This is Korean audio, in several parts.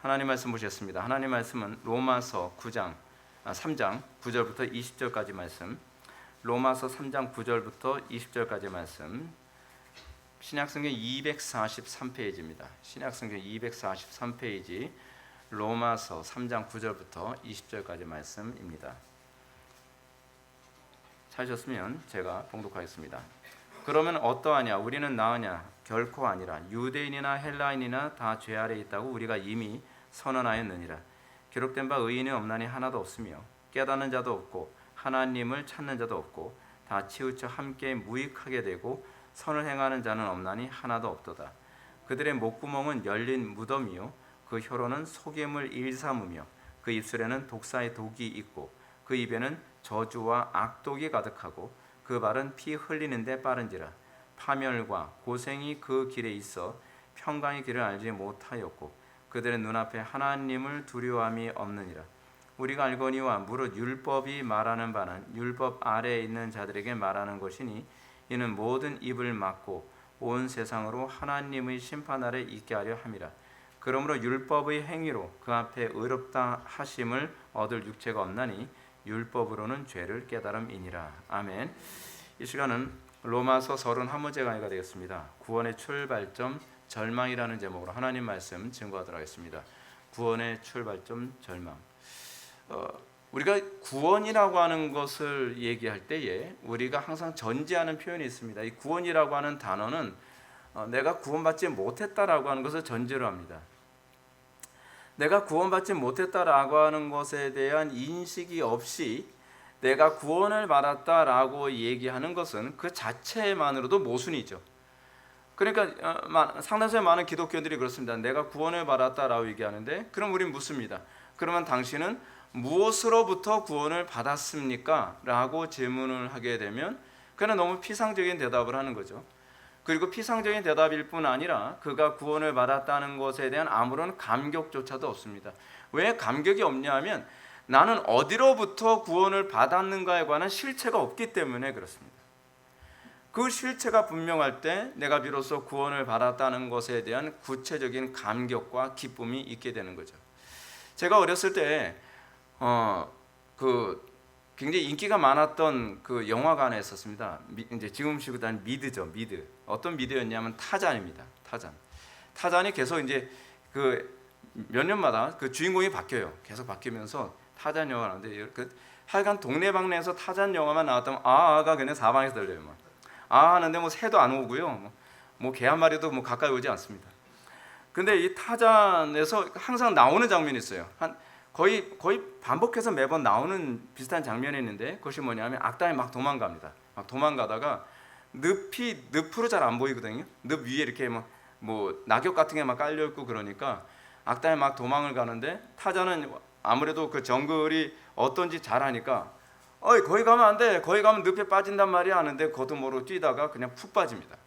하나님 말씀 보셨습니다. 하나님 말씀은 로마서 3장 9절부터 20절까지 말씀, 로마서 3장 9절부터 20절까지 말씀, 신약성경 243페이지입니다. 신약성경 243페이지 로마서 3장 9절부터 20절까지 말씀입니다. 찾으셨으면 제가 봉독하겠습니다. 그러면 어떠하냐? 우리는 나으냐? 결코 아니라. 유대인이나 헬라인이나 다 죄 아래 있다고 우리가 이미 선언하였느니라. 기록된 바 의인이 없나니 하나도 없으며 깨닫는 자도 없고 하나님을 찾는 자도 없고 다 치우쳐 함께 무익하게 되고 선을 행하는 자는 없나니 하나도 없도다. 그들의 목구멍은 열린 무덤이요 그 혀로는 속임을 일삼으며 그 입술에는 독사의 독이 있고 그 입에는 저주와 악독이 가득하고 그 발은 피 흘리는 데 빠른지라. 파멸과 고생이 그 길에 있어 평강의 길을 알지 못하였고 그들의 눈앞에 하나님을 두려움이 없느니라. 우리가 알거니와 무릇 율법이 말하는 바는 율법 아래에 있는 자들에게 말하는 것이니 이는 모든 입을 막고 온 세상으로 하나님의 심판 아래 있게 하려 함이라. 그러므로 율법의 행위로 그 앞에 의롭다 하심을 얻을 육체가 없나니 율법으로는 죄를 깨달음이니라. 아멘. 이 시간은 로마서 31번째 강의가 되겠습니다. 구원의 출발점 절망이라는 제목으로 하나님 말씀 증거하도록 하겠습니다. 구원의 출발점 절망. 우리가 구원이라고 하는 것을 얘기할 때에 우리가 항상 전제하는 표현이 있습니다. 이 구원이라고 하는 단어는 내가 구원받지 못했다라고 하는 것을 전제로 합니다. 내가 구원받지 못했다라고 하는 것에 대한 인식이 없이 내가 구원을 받았다라고 얘기하는 것은 그 자체만으로도 모순이죠. 그러니까 상당수의 많은 기독교인들이 그렇습니다. 내가 구원을 받았다라고 얘기하는데 그럼 우린 묻습니다. 그러면 당신은 무엇으로부터 구원을 받았습니까? 라고 질문을 하게 되면 그는 너무 피상적인 대답을 하는 거죠. 그리고 피상적인 대답일 뿐 아니라 그가 구원을 받았다는 것에 대한 아무런 감격조차도 없습니다. 왜 감격이 없냐 하면 나는 어디로부터 구원을 받았는가에 관한 실체가 없기 때문에 그렇습니다. 그 실체가 분명할 때 내가 비로소 구원을 받았다는 것에 대한 구체적인 감격과 기쁨이 있게 되는 거죠. 제가 어렸을 때 굉장히 인기가 많았던 그 영화관에 있었습니다. 이제 지금 시구단 미드죠, 미드. 어떤 미드였냐면 타잔입니다. 타잔이 계속 이제 그 몇 년마다 그 주인공이 바뀌어요. 계속 바뀌면서 타잔 영화가 나오는데 하여간 동네방네에서 타잔 영화만 나왔다면 아가 그냥 사방에서 들려요. 하는데 뭐 새도 안 오고요. 뭐 개 한 마리도 뭐 가까이 오지 않습니다. 근데 이 타잔에서 항상 나오는 장면이 있어요. 거의 반복해서 매번 나오는 비슷한 장면이 있는데 그것이 뭐냐면 악당이 막 도망갑니다. 막 도망가다가 늪으로 잘 안 보이거든요. 늪 위에 이렇게 뭐 낙엽 같은 게 막 깔려 있고 그러니까 악당이 막 도망을 가는데 타잔은 아무래도 그 정글이 어떤지 잘 아니까 거기 가면 안 돼. 거기 가면 늪에 빠진단 말이야 하는데 거도 모르고 뛰다가 그냥 푹 빠집니다.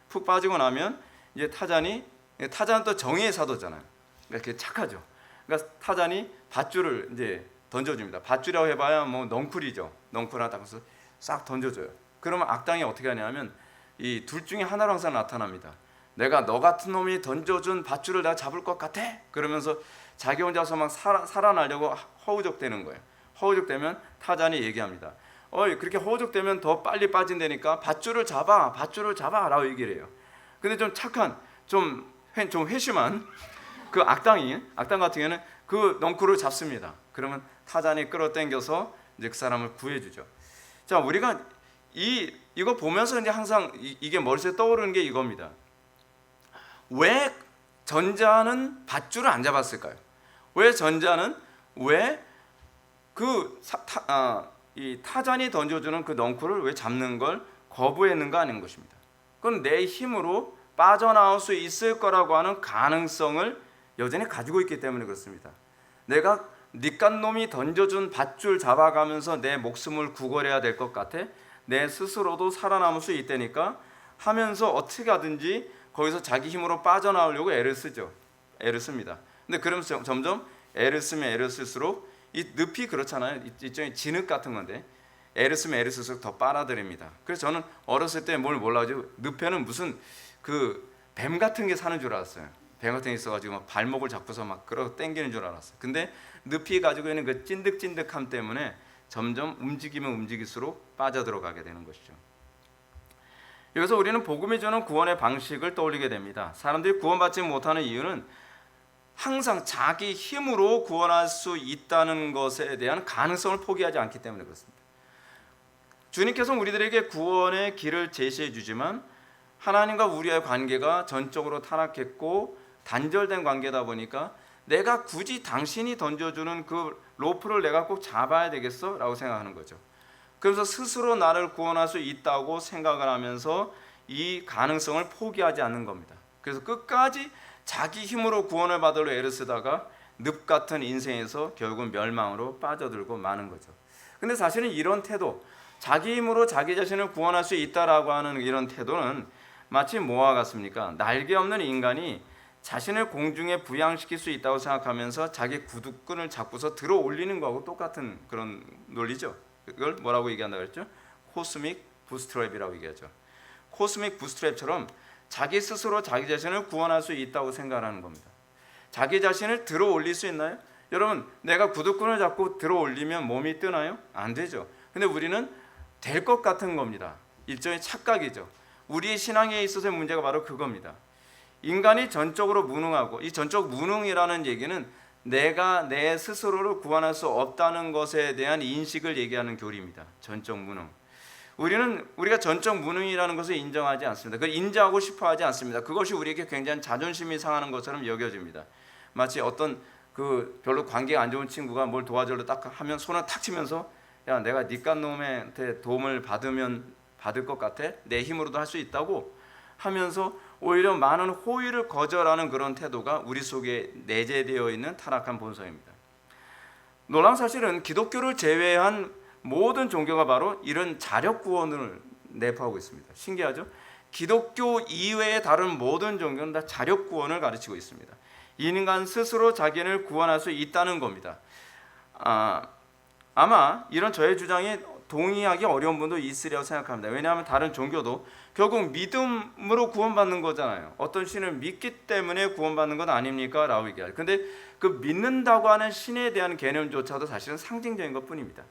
푹 빠지고 나면 이제 타잔은 또 정의의 사도잖아요. 그러니까 착하죠. 그러니까 타잔이 밧줄을 이제 던져줍니다. 밧줄이라고 해봐야 뭐 넝쿨이죠. 넝쿨 하나 딱 싹 던져줘요. 그러면 악당이 어떻게 하냐면 이 둘 중에 하나로 항상 나타납니다. 내가 너 같은 놈이 던져준 밧줄을 내가 잡을 것 같아? 그러면서 자기 혼자서 막 살아나려고 허우적대는 거예요. 허우적대면 타잔이 얘기합니다. 그렇게 허우적대면 더 빨리 빠진다니까 밧줄을 잡아 라고 얘기를 해요. 근데 좀 착한 좀 회심한 그 악당 같은 경우는 그 넝쿨을 잡습니다. 그러면 타잔이 끌어당겨서 이제 그 사람을 구해주죠. 자, 우리가 이거 보면서 이제 항상 이게 머릿속에 떠오르는 게 이겁니다. 왜 전자는 밧줄을 안 잡았을까요? 왜 전자는 이 타잔이 던져주는 그 넝쿨을 왜 잡는 걸 거부했는가 하는 것입니다. 그건 내 힘으로 빠져나올 수 있을 거라고 하는 가능성을 여전히 가지고 있기 때문에 그렇습니다. 내가 니깐 놈이 던져준 밧줄 잡아가면서 내 목숨을 구걸해야 될 것 같아? 내 스스로도 살아남을 수 있다니까 하면서 어떻게 하든지 거기서 자기 힘으로 빠져나오려고 애를 씁니다. 근데 그러면서 점점 애를 쓸수록 이 늪이 그렇잖아요. 일종의 진흙 같은 건데 애를 쓸수록 더 빨아들입니다. 그래서 저는 어렸을 때 뭘 몰라가지고 늪에는 무슨 그 뱀 같은 게 사는 줄 알았어요. 뱅어탱이 있어가지고 막 발목을 잡고서 막 끌어 당기는 줄 알았어요. 근데 늪이 가지고 있는 그 찐득찐득함 때문에 점점 움직이면 움직일수록 빠져들어가게 되는 것이죠. 여기서 우리는 복음이 주는 구원의 방식을 떠올리게 됩니다. 사람들이 구원받지 못하는 이유는 항상 자기 힘으로 구원할 수 있다는 것에 대한 가능성을 포기하지 않기 때문에 그렇습니다. 주님께서 우리들에게 구원의 길을 제시해 주지만 하나님과 우리의 관계가 전적으로 타락했고 단절된 관계다 보니까 내가 굳이 당신이 던져주는 그 로프를 내가 꼭 잡아야 되겠어? 라고 생각하는 거죠. 그래서 스스로 나를 구원할 수 있다고 생각을 하면서 이 가능성을 포기하지 않는 겁니다. 그래서 끝까지 자기 힘으로 구원을 받으려 애를 쓰다가 늪 같은 인생에서 결국 멸망으로 빠져들고 마는 거죠. 근데 사실은 이런 태도, 자기 힘으로 자기 자신을 구원할 수 있다라고 하는 이런 태도는 마치 뭐와 같습니까? 날개 없는 인간이 자신을 공중에 부양시킬 수 있다고 생각하면서 자기 구두끈을 잡고서 들어 올리는 거하고 똑같은 그런 논리죠. 그걸 뭐라고 얘기한다고 했죠? 코스믹 부스트랩이라고 얘기하죠. 코스믹 부스트랩처럼 자기 스스로 자기 자신을 구원할 수 있다고 생각하는 겁니다. 자기 자신을 들어 올릴 수 있나요? 여러분, 내가 구두끈을 잡고 들어 올리면 몸이 뜨나요? 안 되죠. 근데 우리는 될 것 같은 겁니다. 일종의 착각이죠. 우리의 신앙에 있어서의 문제가 바로 그겁니다. 인간이 전적으로 무능하고, 이 전적 무능이라는 얘기는 내가 내 스스로를 구원할 수 없다는 것에 대한 인식을 얘기하는 교리입니다. 전적 무능. 우리가 전적 무능이라는 것을 인정하지 않습니다. 그걸 인정하고 싶어하지 않습니다. 그것이 우리에게 굉장히 자존심이 상하는 것처럼 여겨집니다. 마치 어떤 그 별로 관계가 안 좋은 친구가 뭘 도와주려 딱 하면 손을 탁 치면서 야, 내가 니깐 놈한테 도움을 받을 것 같아? 내 힘으로도 할 수 있다고 하면서 오히려 많은 호의를 거절하는 그런 태도가 우리 속에 내재되어 있는 타락한 본성입니다. 놀라운 사실은 기독교를 제외한 모든 종교가 바로 이런 자력 구원을 내포하고 있습니다. 신기하죠? 기독교 이외의 다른 모든 종교는 다 자력 구원을 가르치고 있습니다. 인간 스스로 자기를 구원할 수 있다는 겁니다. 아마 이런 저의 주장에 동의하기 어려운 분도 있으리라고 생각합니다. 왜냐하면 다른 종교도 결국 믿음으로 구원받는 거잖아요. 어떤 신을 믿기 때문에 구원받는 건 아닙니까? 라고 얘기하죠. 근데 그 믿는다고 하는 신에 대한 개념조차도 사실은 상징적인 것뿐입니다.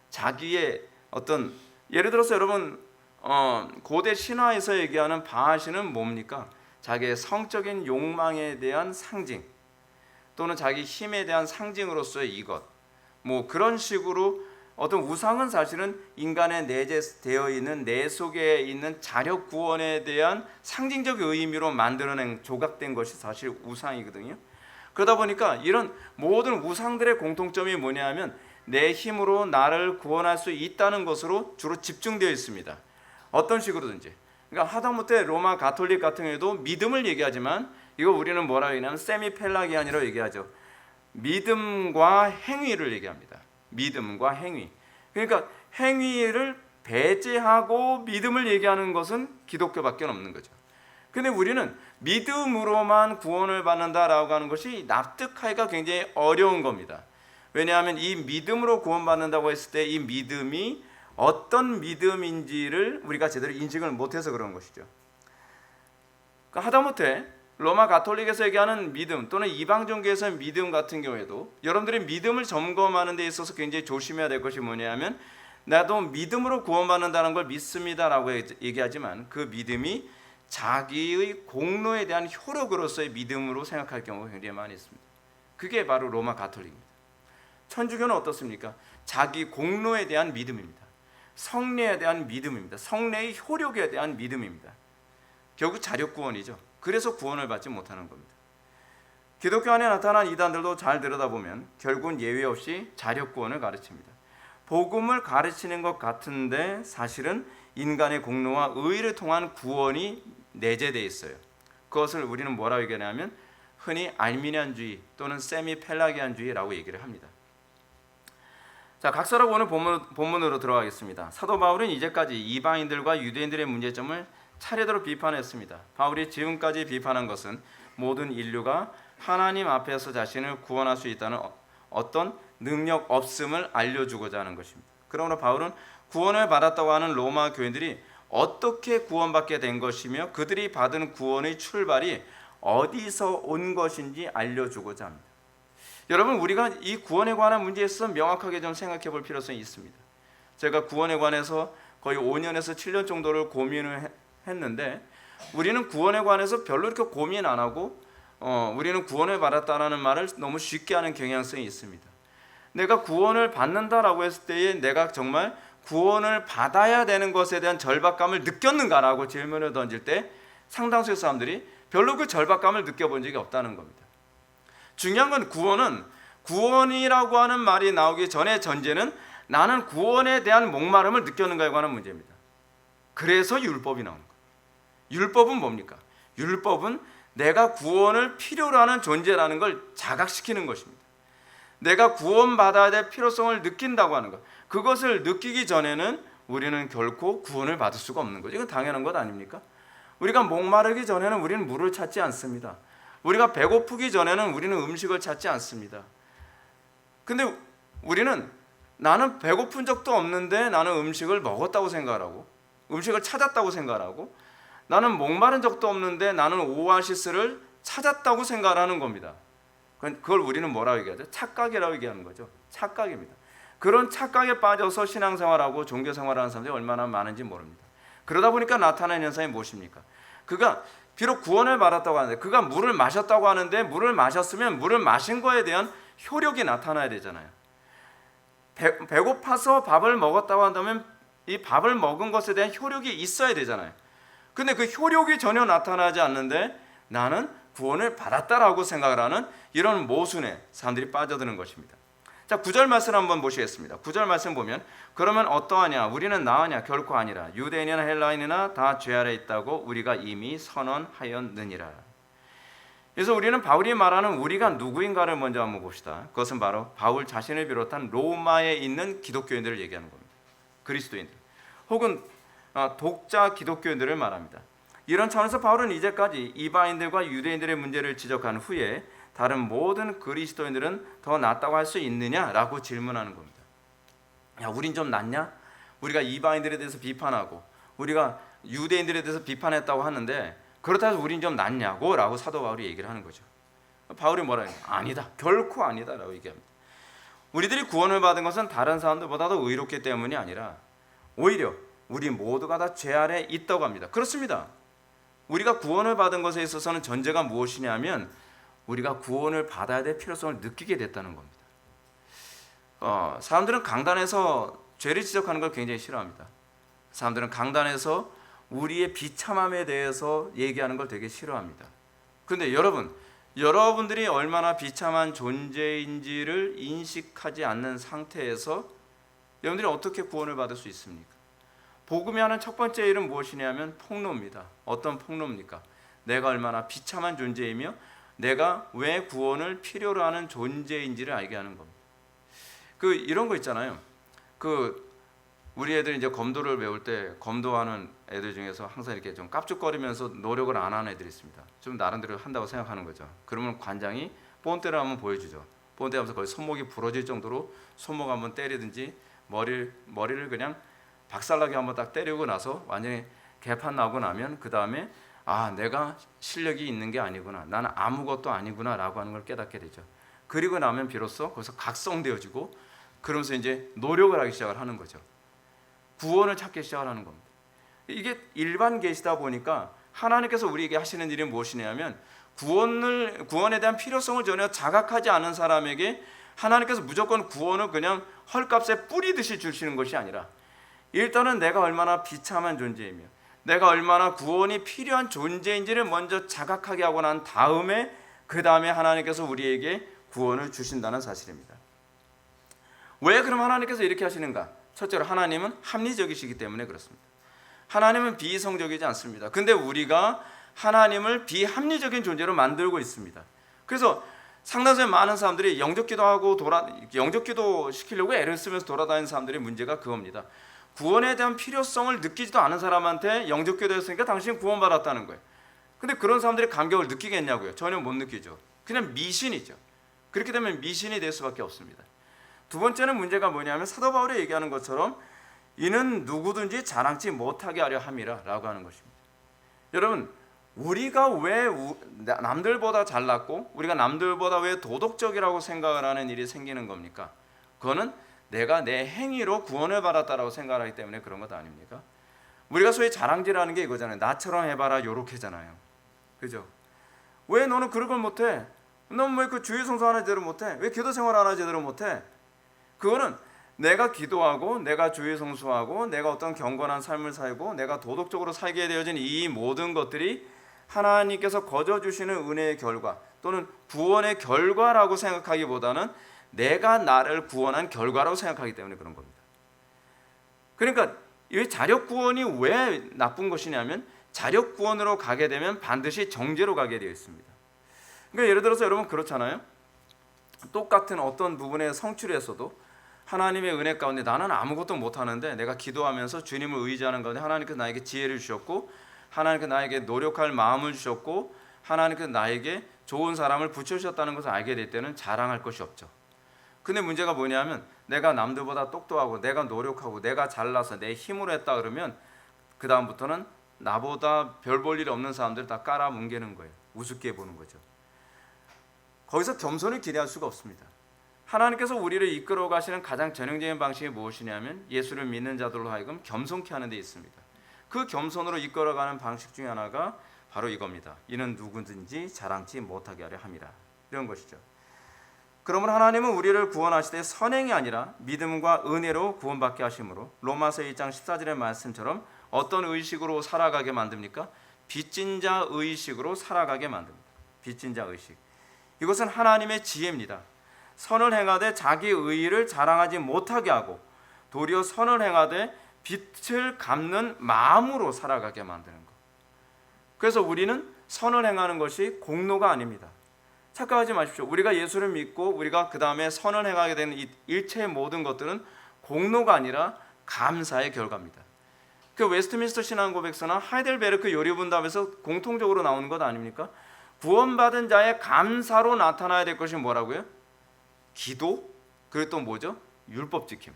자기의 어떤, 예를 들어서 여러분 고대 신화에서 얘기하는 바하신은 뭡니까? 자기의 성적인 욕망에 대한 상징, 또는 자기 힘에 대한 상징으로서의 이것, 뭐 그런 식으로 어떤 우상은 사실은 인간의 내재되어 있는 내 속에 있는 자력 구원에 대한 상징적 의미로 만들어낸 조각된 것이 사실 우상이거든요. 그러다 보니까 이런 모든 우상들의 공통점이 뭐냐면 내 힘으로 나를 구원할 수 있다는 것으로 주로 집중되어 있습니다. 어떤 식으로든지. 그러니까 하다못해 로마 가톨릭 같은 경우에도 믿음을 얘기하지만 이거 우리는 뭐라고 얘기하냐면 세미펠라기안이라고 얘기하죠. 믿음과 행위를 얘기합니다. 믿음과 행위. 그러니까 행위를 배제하고 믿음을 얘기하는 것은 기독교밖에 없는 거죠. 근데 우리는 믿음으로만 구원을 받는다라고 하는 것이 납득하기가 굉장히 어려운 겁니다. 왜냐하면 이 믿음으로 구원받는다고 했을 때 이 믿음이 어떤 믿음인지를 우리가 제대로 인식을 못해서 그런 것이죠. 그러니까 하다못해 로마 가톨릭에서 얘기하는 믿음 또는 이방 종교에서의 믿음 같은 경우에도 여러분들이 믿음을 점검하는 데 있어서 굉장히 조심해야 될 것이 뭐냐면 나도 믿음으로 구원받는다는 걸 믿습니다라고 얘기하지만 그 믿음이 자기의 공로에 대한 효력으로서의 믿음으로 생각할 경우가 굉장히 많이 있습니다. 그게 바로 로마 가톨릭입니다. 천주교는 어떻습니까? 자기 공로에 대한 믿음입니다. 성례에 대한 믿음입니다. 성례의 효력에 대한 믿음입니다. 결국 자력구원이죠. 그래서 구원을 받지 못하는 겁니다. 기독교 안에 나타난 이단들도 잘 들여다보면 결국은 예외 없이 자력구원을 가르칩니다. 복음을 가르치는 것 같은데 사실은 인간의 공로와 의를 통한 구원이 내재되어 있어요. 그것을 우리는 뭐라고 얘기하냐면 흔히 알미니안주의 또는 세미펠라기안주의라고 얘기를 합니다. 자, 각서라고 오늘 본문으로 들어가겠습니다. 사도 바울은 이제까지 이방인들과 유대인들의 문제점을 차례대로 비판했습니다. 바울이 지금까지 비판한 것은 모든 인류가 하나님 앞에서 자신을 구원할 수 있다는 어떤 능력 없음을 알려주고자 하는 것입니다. 그러므로 바울은 구원을 받았다고 하는 로마 교인들이 어떻게 구원받게 된 것이며 그들이 받은 구원의 출발이 어디서 온 것인지 알려주고자 합니다. 여러분, 우리가 이 구원에 관한 문제에 있어서 명확하게 좀 생각해 볼 필요성이 있습니다. 제가 구원에 관해서 거의 5년에서 7년 정도를 고민을 했는데, 우리는 구원에 관해서 별로 이렇게 고민 안 하고 우리는 구원을 받았다라는 말을 너무 쉽게 하는 경향성이 있습니다. 내가 구원을 받는다라고 했을 때에 내가 정말 구원을 받아야 되는 것에 대한 절박감을 느꼈는가라고 질문을 던질 때 상당수의 사람들이 별로 그 절박감을 느껴본 적이 없다는 겁니다. 중요한 건 구원이라고 하는 말이 나오기 전에 전제는 나는 구원에 대한 목마름을 느꼈는가에 관한 문제입니다. 그래서 율법이 나오는 거예요. 율법은 뭡니까? 율법은 내가 구원을 필요로 하는 존재라는 걸 자각시키는 것입니다. 내가 구원받아야 될 필요성을 느낀다고 하는 것, 그것을 느끼기 전에는 우리는 결코 구원을 받을 수가 없는 거죠. 이건 당연한 것 아닙니까? 우리가 목마르기 전에는 우리는 물을 찾지 않습니다. 우리가 배고프기 전에는 우리는 음식을 찾지 않습니다. 근데 우리는 나는 배고픈 적도 없는데 나는 음식을 먹었다고 생각하고 음식을 찾았다고 생각하고 나는 목마른 적도 없는데 나는 오아시스를 찾았다고 생각하는 겁니다. 그걸 우리는 뭐라고 얘기하죠? 착각이라고 얘기하는 거죠. 착각입니다. 그런 착각에 빠져서 신앙생활하고 종교생활하는 사람들이 얼마나 많은지 모릅니다. 그러다 보니까 나타나는 현상이 무엇입니까? 그가 비록 구원을 받았다고 하는데, 그가 물을 마셨다고 하는데, 물을 마셨으면 물을 마신 거에 대한 효력이 나타나야 되잖아요. 배고파서 밥을 먹었다고 한다면 이 밥을 먹은 것에 대한 효력이 있어야 되잖아요. 근데 그 효력이 전혀 나타나지 않는데 나는 구원을 받았다라고 생각을 하는 이런 모순에 사람들이 빠져드는 것입니다. 자, 9절 말씀 한번 보시겠습니다. 9절 말씀 보면, 그러면 어떠하냐? 우리는 나으냐? 결코 아니라. 유대인이나 헬라인이나 다 죄 아래 있다고 우리가 이미 선언하였느니라. 그래서 우리는 바울이 말하는 우리가 누구인가를 먼저 한번 봅시다. 그것은 바로 바울 자신을 비롯한 로마에 있는 기독교인들을 얘기하는 겁니다. 그리스도인들 혹은 독자 기독교인들을 말합니다. 이런 차원에서 바울은 이제까지 이방인들과 유대인들의 문제를 지적한 후에 다른 모든 그리스도인들은 더 낫다고 할 수 있느냐라고 질문하는 겁니다. 야, 우린 좀 낫냐? 우리가 이방인들에 대해서 비판하고 우리가 유대인들에 대해서 비판했다고 하는데 그렇다고 해서 우린 좀 낫냐고? 라고 사도 바울이 얘기를 하는 거죠. 바울이 뭐라 해요? 아니다, 결코 아니다 라고 얘기합니다. 우리들이 구원을 받은 것은 다른 사람들보다도 의롭기 때문이 아니라 오히려 우리 모두가 다 죄 아래 있다고 합니다. 그렇습니다. 우리가 구원을 받은 것에 있어서는 전제가 무엇이냐면 우리가 구원을 받아야 될 필요성을 느끼게 됐다는 겁니다. 사람들은 강단에서 죄를 지적하는 걸 굉장히 싫어합니다. 사람들은 강단에서 우리의 비참함에 대해서 얘기하는 걸 되게 싫어합니다. 그런데 여러분들이 얼마나 비참한 존재인지를 인식하지 않는 상태에서 여러분들이 어떻게 구원을 받을 수 있습니까? 복음이 하는 첫 번째 일은 무엇이냐면 폭로입니다. 어떤 폭로입니까? 내가 얼마나 비참한 존재이며 내가 왜 구원을 필요로 하는 존재인지를 알게 하는 겁니다. 이런 거 있잖아요. 우리 애들 이제 검도를 배울 때 검도하는 애들 중에서 항상 이렇게 좀 깝죽거리면서 노력을 안 하는 애들이 있습니다. 좀 나름대로 한다고 생각하는 거죠. 그러면 관장이 본때를 한번 보여주죠. 본때 하면서 거의 손목이 부러질 정도로 손목 한번 때리든지 머리를 그냥 박살나게 한번 딱 때리고 나서 완전히 개판 나고 나면 그 다음에 내가 실력이 있는 게 아니구나, 나는 아무것도 아니구나 라고 하는 걸 깨닫게 되죠. 그리고 나면 비로소 거기서 각성되어지고 그러면서 이제 노력을 하기 시작을 하는 거죠. 구원을 찾기 시작을 하는 겁니다. 이게 일반 계시다 보니까 하나님께서 우리에게 하시는 일이 무엇이냐면 구원에 대한 필요성을 전혀 자각하지 않은 사람에게 하나님께서 무조건 구원을 그냥 헐값에 뿌리듯이 주시는 것이 아니라 일단은 내가 얼마나 비참한 존재이며 내가 얼마나 구원이 필요한 존재인지를 먼저 자각하게 하고 난 다음에 그 다음에 하나님께서 우리에게 구원을 주신다는 사실입니다. 왜 그럼 하나님께서 이렇게 하시는가? 첫째로 하나님은 합리적이시기 때문에 그렇습니다. 하나님은 비이성적이지 않습니다. 근데 우리가 하나님을 비합리적인 존재로 만들고 있습니다. 그래서 상당수의 많은 사람들이 영접기도 시키려고 애를 쓰면서 돌아다니는 사람들의 문제가 그겁니다. 구원에 대한 필요성을 느끼지도 않은 사람한테 영접기도 했으니까 당신 구원받았다는 거예요. 근데 그런 사람들이 감격을 느끼겠냐고요? 전혀 못 느끼죠. 그냥 미신이죠. 그렇게 되면 미신이 될 수밖에 없습니다. 두 번째는 문제가 뭐냐면 사도 바울이 얘기하는 것처럼 이는 누구든지 자랑치 못하게 하려 함이라 라고 하는 것입니다. 여러분, 우리가 왜 남들보다 잘났고 우리가 남들보다 왜 도덕적이라고 생각을 하는 일이 생기는 겁니까? 그거는 내가 내 행위로 구원을 받았다라고 생각하기 때문에 그런 것 아닙니까? 우리가 소위 자랑질하는 게 이거잖아요. 나처럼 해봐라 요렇게잖아요. 그죠? 왜 너는 그런 걸 못해? 넌 왜 그 주일 성수 하나 제대로 못해? 왜 기도 생활 하나 제대로 못해? 그거는 내가 기도하고 내가 주일 성수하고 내가 어떤 경건한 삶을 살고 내가 도덕적으로 살게 되어진 이 모든 것들이 하나님께서 거저 주시는 은혜의 결과 또는 구원의 결과라고 생각하기보다는 내가 나를 구원한 결과라고 생각하기 때문에 그런 겁니다. 그러니까 이 자력 구원이 왜 나쁜 것이냐면 자력 구원으로 가게 되면 반드시 정죄로 가게 되어 있습니다. 그러니까 예를 들어서 여러분 그렇잖아요. 똑같은 어떤 부분에 성취를 했어도 하나님의 은혜 가운데 나는 아무것도 못하는데 내가 기도하면서 주님을 의지하는 가운데 하나님께서 나에게 지혜를 주셨고 하나님께서 나에게 노력할 마음을 주셨고 하나님께서 나에게 좋은 사람을 붙여주셨다는 것을 알게 될 때는 자랑할 것이 없죠. 근데 문제가 뭐냐면 내가 남들보다 똑똑하고 내가 노력하고 내가 잘나서 내 힘으로 했다 그러면 그 다음부터는 나보다 별 볼 일 없는 사람들 다 깔아뭉개는 거예요. 우습게 보는 거죠. 거기서 겸손을 기대할 수가 없습니다. 하나님께서 우리를 이끌어 가시는 가장 전형적인 방식이 무엇이냐면 예수를 믿는 자들로 하여금 겸손케 하는 데 있습니다. 그 겸손으로 이끌어가는 방식 중에 하나가 바로 이겁니다. 이는 누구든지 자랑치 못하게 하려 함이라. 이런 것이죠. 그러므로 하나님은 우리를 구원하시되 선행이 아니라 믿음과 은혜로 구원받게 하심으로 로마서 1장 14절의 말씀처럼 어떤 의식으로 살아가게 만듭니까? 빚진 자 의식으로 살아가게 만듭니다. 빚진 자 의식. 이것은 하나님의 지혜입니다. 선을 행하되 자기 의의를 자랑하지 못하게 하고 도리어 선을 행하되 빚을 갚는 마음으로 살아가게 만드는 것. 그래서 우리는 선을 행하는 것이 공로가 아닙니다. 착각하지 마십시오. 우리가 예수를 믿고 우리가 그 다음에 선을 행하게 되는 이 일체의 모든 것들은 공로가 아니라 감사의 결과입니다. 그 웨스트민스터 신앙고백서나 하이델베르크 요리분답에서 공통적으로 나오는 것 아닙니까? 구원받은 자의 감사로 나타나야 될 것이 뭐라고요? 기도, 그리고 또 뭐죠? 율법 지킴.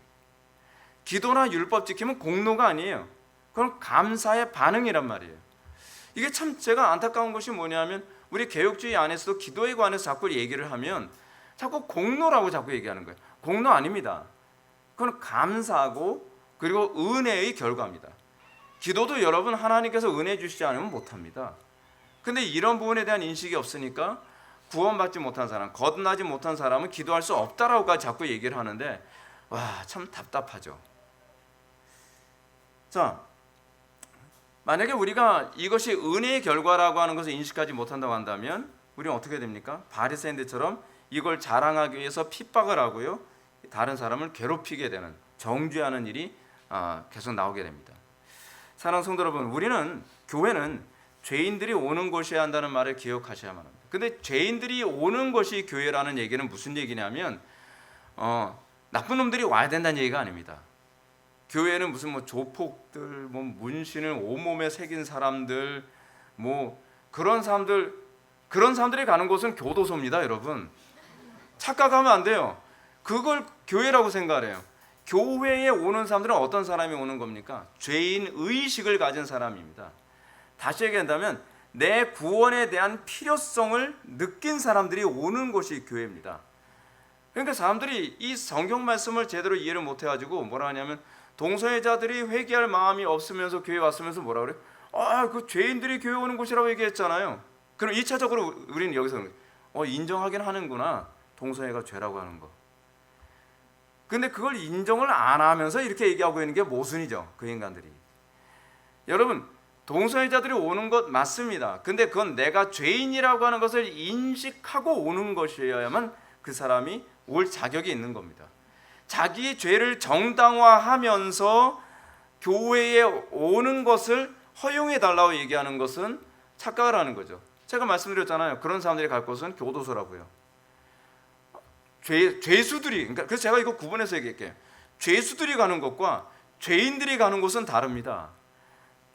기도나 율법 지킴은 공로가 아니에요. 그건 감사의 반응이란 말이에요. 이게 참 제가 안타까운 것이 뭐냐면 우리 개혁주의 안에서도 기도에 관해서 자꾸 얘기를 하면 자꾸 공로라고 자꾸 얘기하는 거예요. 공로 아닙니다. 그건 감사하고 그리고 은혜의 결과입니다. 기도도 여러분 하나님께서 은혜 주시지 않으면 못합니다. 근데 이런 부분에 대한 인식이 없으니까 구원받지 못한 사람, 거듭나지 못한 사람은 기도할 수 없다라고 자꾸 얘기를 하는데 와, 참 답답하죠. 자, 만약에 우리가 이것이 은혜의 결과라고 하는 것을 인식하지 못한다고 한다면 우리는 어떻게 됩니까? 바리새인들처럼 이걸 자랑하기 위해서 핍박을 하고요, 다른 사람을 괴롭히게 되는, 정죄하는 일이 계속 나오게 됩니다. 사랑하는 성도 여러분, 우리는 교회는 죄인들이 오는 곳이어야 한다는 말을 기억하셔야만 합니다. 근데 죄인들이 오는 것이 교회라는 얘기는 무슨 얘기냐면 나쁜 놈들이 와야 된다는 얘기가 아닙니다. 교회는 무슨 뭐 조폭들, 뭐 문신을 온몸에 새긴 사람들, 뭐 그런 사람들이 가는 곳은 교도소입니다, 여러분. 착각하면 안 돼요. 그걸 교회라고 생각해요. 교회에 오는 사람들은 어떤 사람이 오는 겁니까? 죄인 의식을 가진 사람입니다. 다시 얘기한다면 내 구원에 대한 필요성을 느낀 사람들이 오는 곳이 교회입니다. 그러니까 사람들이 이 성경 말씀을 제대로 이해를 못해가지고 뭐라 하냐면 동성애자들이 회개할 마음이 없으면서 교회 왔으면서 뭐라 그래요? 그 죄인들이 교회 오는 곳이라고 얘기했잖아요. 그럼 1차적으로 우리는 여기서 인정하긴 하는구나, 동성애가 죄라고 하는 거. 근데 그걸 인정을 안 하면서 이렇게 얘기하고 있는 게 모순이죠, 그 인간들이. 여러분, 동성애자들이 오는 것 맞습니다. 근데 그건 내가 죄인이라고 하는 것을 인식하고 오는 것이어야만 그 사람이 올 자격이 있는 겁니다. 자기의 죄를 정당화하면서 교회에 오는 것을 허용해 달라고 얘기하는 것은 착각을 하는 거죠. 제가 말씀드렸잖아요. 그런 사람들이 갈 곳은 교도소라고요. 죄수들이, 그러니까 그래서 제가 이거 구분해서 얘기할게요. 죄수들이 가는 것과 죄인들이 가는 곳은 다릅니다.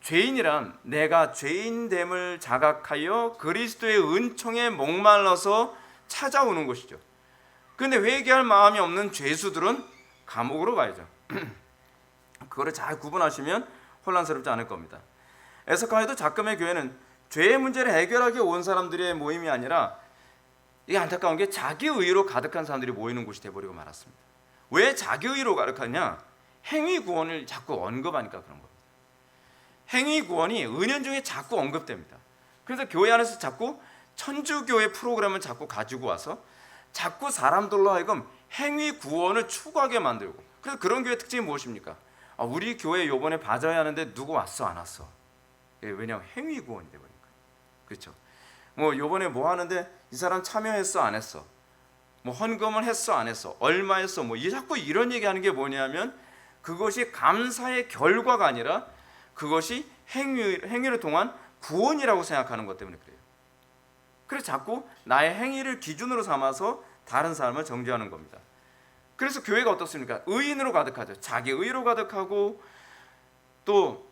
죄인이란 내가 죄인됨을 자각하여 그리스도의 은총에 목말라서 찾아오는 것이죠. 그런데 회개할 마음이 없는 죄수들은 감옥으로 가야죠. 그거를 잘 구분하시면 혼란스럽지 않을 겁니다. 에스카에도 작금의 교회는 죄의 문제를 해결하기 온 사람들의 모임이 아니라, 이게 안타까운 게 자기의로 가득한 사람들이 모이는 곳이 돼버리고 말았습니다. 왜 자기의로 가득하냐? 행위 구원을 자꾸 언급하니까 그런 겁니다. 행위 구원이 은연중에 자꾸 언급됩니다. 그래서 교회 안에서 자꾸 천주교의 프로그램을 자꾸 가지고 와서 자꾸 사람들로 하여금 행위 구원을 추구하게 만들고, 그래서 그런 교회 특징이 무엇입니까? 우리 교회 요번에 바자회 하는데 누구 왔어 안 왔어? 왜냐하면 행위 구원이 돼버리니까. 그렇죠? 뭐 요번에 뭐 하는데 이 사람 참여했어 안 했어? 뭐 헌금을 했어 안 했어? 얼마 했어? 뭐 자꾸 이런 얘기하는 게 뭐냐면, 그것이 감사의 결과가 아니라 그것이 행위를 통한 구원이라고 생각하는 것 때문에 그래요. 그래서 자꾸 나의 행위를 기준으로 삼아서 다른 사람을 정죄하는 겁니다. 그래서 교회가 어떻습니까? 의인으로 가득하죠. 자기 의로 가득하고, 또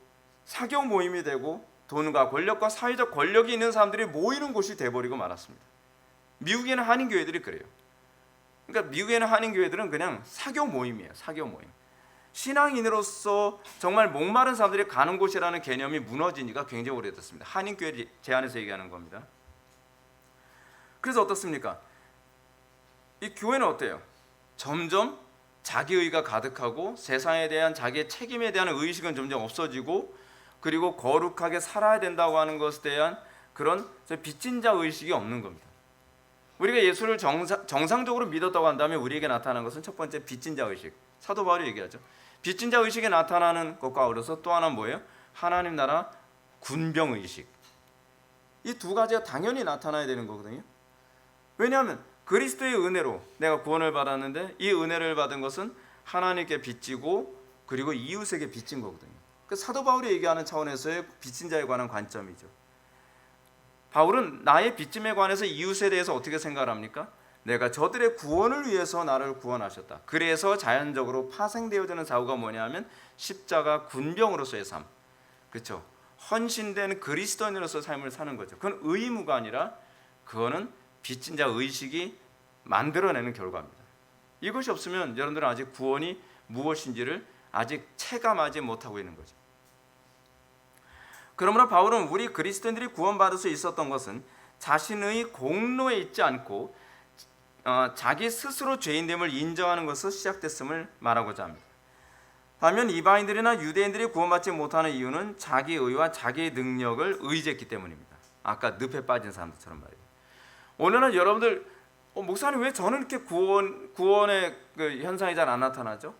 사교 모임이 되고, 돈과 권력과 사회적 권력이 있는 사람들이 모이는 곳이 돼버리고 말았습니다. 미국에는 한인교회들이 그래요. 그러니까 미국에는 한인교회들은 그냥 사교 모임이에요. 사교 모임. 신앙인으로서 정말 목마른 사람들이 가는 곳이라는 개념이 무너진 지가 굉장히 오래됐습니다. 한인교회 제안해서 얘기하는 겁니다. 그래서 어떻습니까? 이 교회는 어때요? 점점 자기의가 가득하고 세상에 대한 자기의 책임에 대한 의식은 점점 없어지고, 그리고 거룩하게 살아야 된다고 하는 것에 대한 그런 빚진 자 의식이 없는 겁니다. 우리가 예수를 정상적으로 믿었다고 한다면 우리에게 나타나는 것은 첫 번째 빚진 자 의식. 사도 바울이 얘기하죠. 빚진 자 의식에 나타나는 것과 어울려서 또 하나는 뭐예요? 하나님 나라 군병 의식. 이 두 가지가 당연히 나타나야 되는 거거든요. 왜냐하면 그리스도의 은혜로 내가 구원을 받았는데, 이 은혜를 받은 것은 하나님께 빚지고 그리고 이웃에게 빚진 거거든요. 그 사도 바울이 얘기하는 차원에서의 빚진 자에 관한 관점이죠. 바울은 나의 빚짐에 관해서 이웃에 대해서 어떻게 생각을 합니까? 내가 저들의 구원을 위해서 나를 구원하셨다. 그래서 자연적으로 파생되어지는 사고가 뭐냐면 십자가 군병으로서의 삶, 그렇죠? 헌신된 그리스도인으로서 삶을 사는 거죠. 그건 의무가 아니라 그거는 빚진 자 의식이 만들어내는 결과입니다. 이것이 없으면 여러분들은 아직 구원이 무엇인지를 아직 체감하지 못하고 있는 거죠. 그러므로 바울은 우리 그리스도인들이 구원받을 수 있었던 것은 자신의 공로에 있지 않고 자기 스스로 죄인됨을 인정하는 것에서 시작됐음을 말하고자 합니다. 반면 이방인들이나 유대인들이 구원받지 못하는 이유는 자기 의와 자기의 능력을 의지했기 때문입니다. 아까 늪에 빠진 사람들처럼 말이에요. 오늘은 여러분들 목사님 왜 저는 이렇게 구원의 그 현상이 잘 안 나타나죠?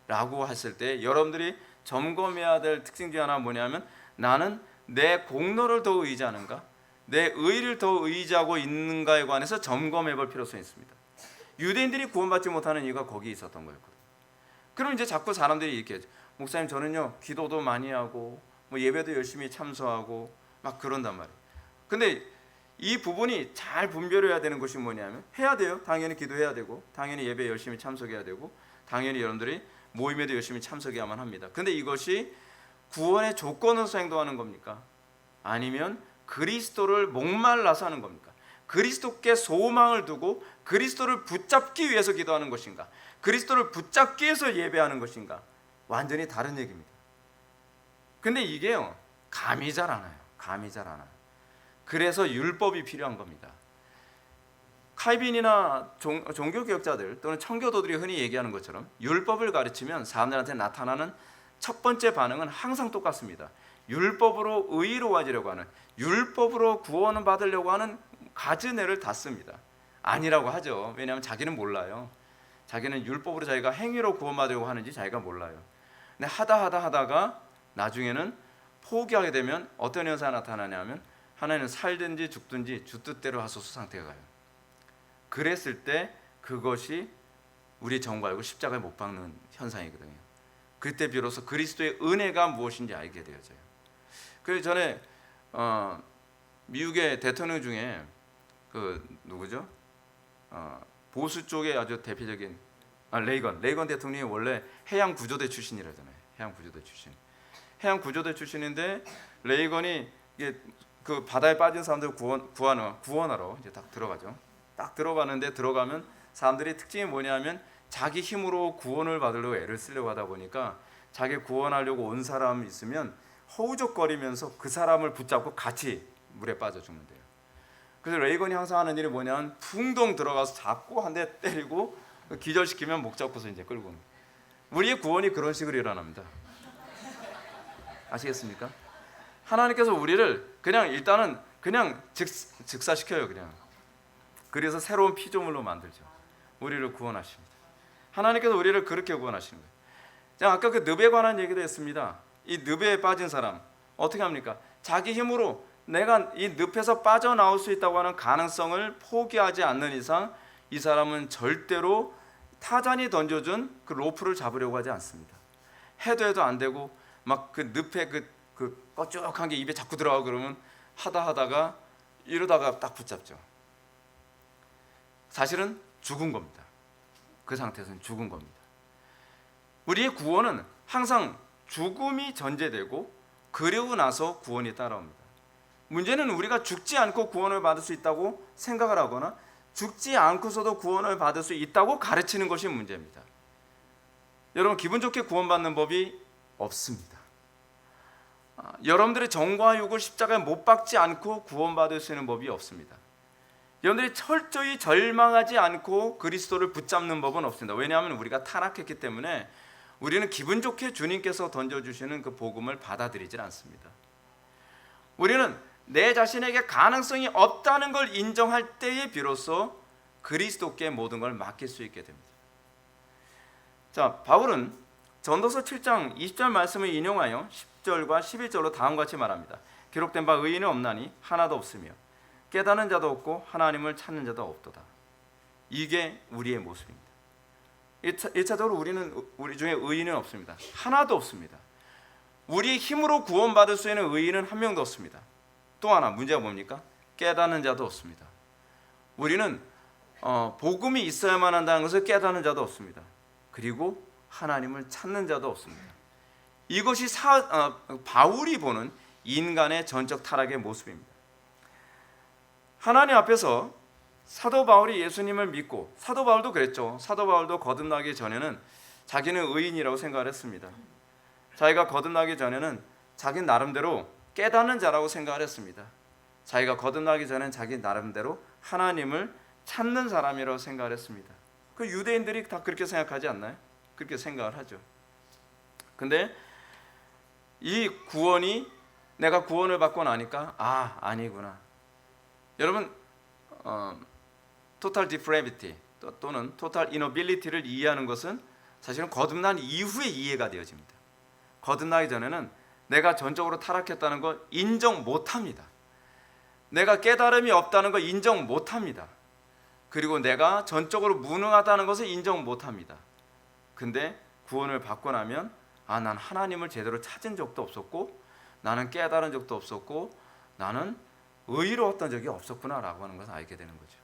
라고 했을 때 여러분들이 점검해야 될 특징 중 하나가 뭐냐면, 나는 내 공로를 더 의지하는가, 내 의를 더 의지하고 있는가에 관해서 점검해 볼 필요성이 있습니다. 유대인들이 구원받지 못하는 이유가 거기에 있었던 거였거든요. 그럼 이제 자꾸 사람들이 이렇게, 목사님 저는요 기도도 많이 하고 뭐 예배도 열심히 참석하고 막 그런단 말이에요. 근데 이 부분이 잘 분별해야 되는 것이 뭐냐면, 해야 돼요. 당연히 기도해야 되고, 당연히 예배 열심히 참석해야 되고, 당연히 여러분들이 모임에도 열심히 참석해야만 합니다. 근데 이것이 구원의 조건으로서 행동하는 겁니까? 아니면 그리스도를 목말라서 하는 겁니까? 그리스도께 소망을 두고 그리스도를 붙잡기 위해서 기도하는 것인가? 그리스도를 붙잡기 위해서 예배하는 것인가? 완전히 다른 얘기입니다. 근데 이게요, 감이 잘 안 와요. 감이 잘 안 와요. 그래서 율법이 필요한 겁니다. 칼빈이나 종교개혁자들 또는 청교도들이 흔히 얘기하는 것처럼 율법을 가르치면 사람들한테 나타나는 첫 번째 반응은 항상 똑같습니다. 율법으로 의로워지려고 하는, 율법으로 구원을 받으려고 하는 가증애를 닫습니다. 아니라고 하죠. 왜냐하면 자기는 몰라요. 자기는 율법으로 자기가 행위로 구원받으려고 하는지 자기가 몰라요. 근데 하다가 나중에는 포기하게 되면 어떤 현상이 나타나냐면, 하나님은 살든지 죽든지 주 뜻대로 하소서 상태가 가요. 그랬을 때 그것이 우리 정과 알고 십자가에 못 박는 현상이거든요. 그때 비로소 그리스도의 은혜가 무엇인지 알게 되어져요. 그래서 전에 미국의 대통령 중에 그 누구죠? 보수 쪽의 아주 대표적인 레이건 대통령이 원래 해양구조대 출신이라잖아요. 해양구조대 출신인데, 레이건이 이게 그 바다에 빠진 사람들 구원하러 이제 딱 들어가죠. 딱 들어가면 사람들이 특징이 뭐냐면, 자기 힘으로 구원을 받으려고 애를 쓰려고 하다 보니까 자기 구원하려고 온 사람 있으면 허우적거리면서 그 사람을 붙잡고 같이 물에 빠져 죽는데요. 그래서 레이건이 항상 하는 일이 뭐냐면 풍덩 들어가서 잡고 한 대 때리고 기절시키면 목 잡고서 이제 끌고 옵니다. 우리의 구원이 그런 식으로 일어납니다. 아시겠습니까? 하나님께서 우리를 그냥 일단은 그냥 즉사시켜요. 그냥. 그래서 새로운 피조물로 만들죠. 우리를 구원하십니다. 하나님께서 우리를 그렇게 구원하시는 거예요. 자, 아까 그 늪에 관한 얘기도 했습니다. 이 늪에 빠진 사람 어떻게 합니까? 자기 힘으로 내가 이 늪에서 빠져나올 수 있다고 하는 가능성을 포기하지 않는 이상 이 사람은 절대로 타잔이 던져준 그 로프를 잡으려고 하지 않습니다. 해도 안 되고 막 그 늪에 그 꺼쭉한 게 입에 자꾸 들어가고 그러면 하다가 이러다가 딱 붙잡죠. 사실은 죽은 겁니다. 그 상태에서는 죽은 겁니다. 우리의 구원은 항상 죽음이 전제되고 그리고 나서 구원이 따라옵니다. 문제는 우리가 죽지 않고 구원을 받을 수 있다고 생각을 하거나 죽지 않고서도 구원을 받을 수 있다고 가르치는 것이 문제입니다. 여러분, 기분 좋게 구원받는 법이 없습니다. 여러분들의 정과 육을 십자가에 못 박지 않고 구원받을 수 있는 법이 없습니다. 여러분들이 철저히 절망하지 않고 그리스도를 붙잡는 법은 없습니다. 왜냐하면 우리가 타락했기 때문에 우리는 기분 좋게 주님께서 던져주시는 그 복음을 받아들이질 않습니다. 우리는 내 자신에게 가능성이 없다는 걸 인정할 때에 비로소 그리스도께 모든 걸 맡길 수 있게 됩니다. 자, 바울은 전도서 7장 20절 말씀을 인용하여 10절과 11절로 다음과 같이 말합니다. 기록된 바 의인은 없나니 하나도 없으며 깨닫는 자도 없고 하나님을 찾는 자도 없도다. 이게 우리의 모습입니다. 1차적으로 우리 중에 의인은 없습니다. 하나도 없습니다. 우리 힘으로 구원받을 수 있는 의인은 한 명도 없습니다. 또 하나 문제가 뭡니까? 깨닫는 자도 없습니다. 우리는 복음이 있어야만 한다는 것을 깨닫는 자도 없습니다. 그리고 하나님을 찾는 자도 없습니다. 이것이 바울이 보는 인간의 전적 타락의 모습입니다. 하나님 앞에서 사도 바울이 예수님을 믿고, 사도 바울도 그랬죠. 사도 바울도 거듭나기 전에는 자기는 의인이라고 생각을 했습니다. 자기가 거듭나기 전에는 자기 나름대로 깨닫는 자라고 생각을 했습니다. 자기가 거듭나기 전엔 자기 나름대로 하나님을 찾는 사람이라고 생각을 했습니다. 그 유대인들이 다 그렇게 생각하지 않나요? 그렇게 생각을 하죠. 근데 이 구원이, 내가 구원을 받고 나니까 아니구나. 여러분, 토탈 디프레비티 또는 토탈 이너빌리티를 이해하는 것은 사실은 거듭난 이후에 이해가 되어집니다. 거듭나기 전에는 내가 전적으로 타락했다는 걸 인정 못합니다. 내가 깨달음이 없다는 걸 인정 못합니다. 그리고 내가 전적으로 무능하다는 것을 인정 못합니다. 근데 구원을 받고 나면 난 하나님을 제대로 찾은 적도 없었고, 나는 깨달은 적도 없었고, 나는 의로웠던 적이 없었구나라고 하는 것을 알게 되는 거죠.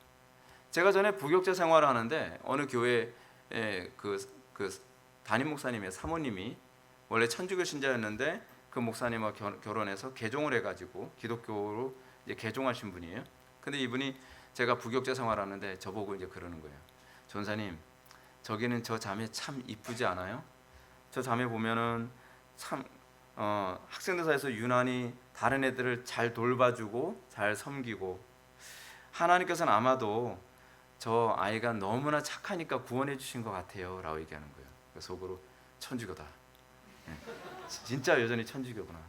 제가 전에 부교육자 생활을 하는데 어느 교회에 그 담임 목사님의 사모님이 원래 천주교 신자였는데 그 목사님과 결혼해서 개종을 해가지고 기독교로 이제 개종하신 분이에요. 근데 이분이 제가 부교육자 생활하는데 저보고 이제 그러는 거예요. 전사님, 저기는 저 자매 참 이쁘지 않아요? 저 자매 보면은 참 학생들 사이에서 유난히 다른 애들을 잘 돌봐주고 잘 섬기고, 하나님께서는 아마도 저 아이가 너무나 착하니까 구원해 주신 것 같아요 라고 얘기하는 거예요. 속으로 천주교다. 진짜 여전히 천주교구나.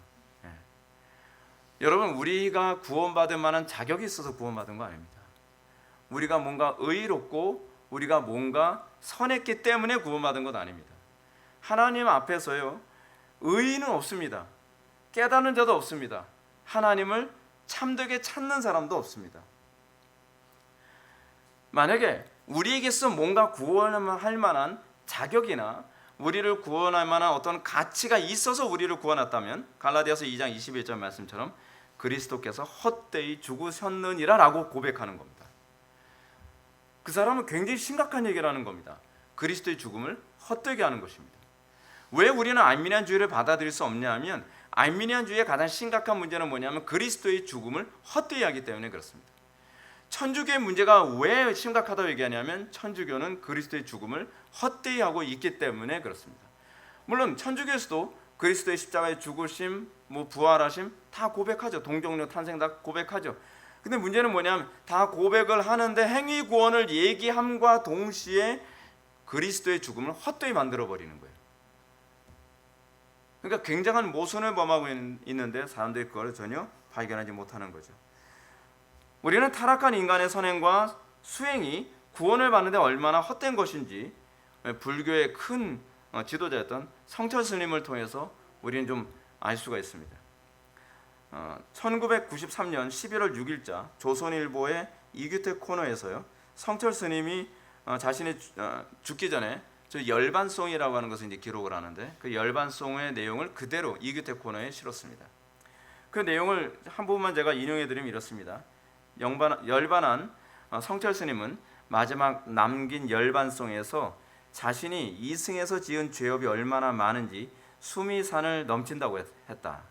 여러분, 우리가 구원받을 만한 자격이 있어서 구원받은 거 아닙니다. 우리가 뭔가 의롭고 우리가 뭔가 선했기 때문에 구원받은 것 아닙니다. 하나님 앞에서요, 의인은 없습니다. 깨닫는 자도 없습니다. 하나님을 참되게 찾는 사람도 없습니다. 만약에 우리에게서 뭔가 구원할 만한 자격이나 우리를 구원할 만한 어떤 가치가 있어서 우리를 구원했다면 갈라디아서 2장 21절 말씀처럼 그리스도께서 헛되이 죽으셨느니라 라고 고백하는 겁니다. 그 사람은 굉장히 심각한 얘기를 하는 겁니다. 그리스도의 죽음을 헛되게 하는 것입니다. 왜 우리는 알미니안주의를 받아들일 수 없냐 하면, 알미니안주의의 가장 심각한 문제는 뭐냐면 그리스도의 죽음을 헛되이 하기 때문에 그렇습니다. 천주교의 문제가 왜 심각하다고 얘기하냐면 천주교는 그리스도의 죽음을 헛되이 하고 있기 때문에 그렇습니다. 물론 천주교에서도 그리스도의 십자가의 죽으심, 부활하심 다 고백하죠. 동정녀 탄생 다 고백하죠. 근데 문제는 뭐냐면 다 고백을 하는데 행위 구원을 얘기함과 동시에 그리스도의 죽음을 헛되이 만들어 버리는 거예요. 그러니까 굉장한 모순을 범하고 있는데 사람들이 그걸 전혀 발견하지 못하는 거죠. 우리는 타락한 인간의 선행과 수행이 구원을 받는데 얼마나 헛된 것인지 불교의 큰 지도자였던 성철 스님을 통해서 우리는 좀 알 수가 있습니다. 1993년 11월 6일자 조선일보의 이규택 코너에서요, 성철 스님이 자신이 죽기 전에 저 열반송이라고 하는 것을 이제 기록을 하는데 그 열반송의 내용을 그대로 이규택 코너에 실었습니다. 그 내용을 한 부분만 제가 인용해 드리면 이렇습니다. 열반한 성철 스님은 마지막 남긴 열반송에서 자신이 이승에서 지은 죄업이 얼마나 많은지 숨이 산을 넘친다고 했다.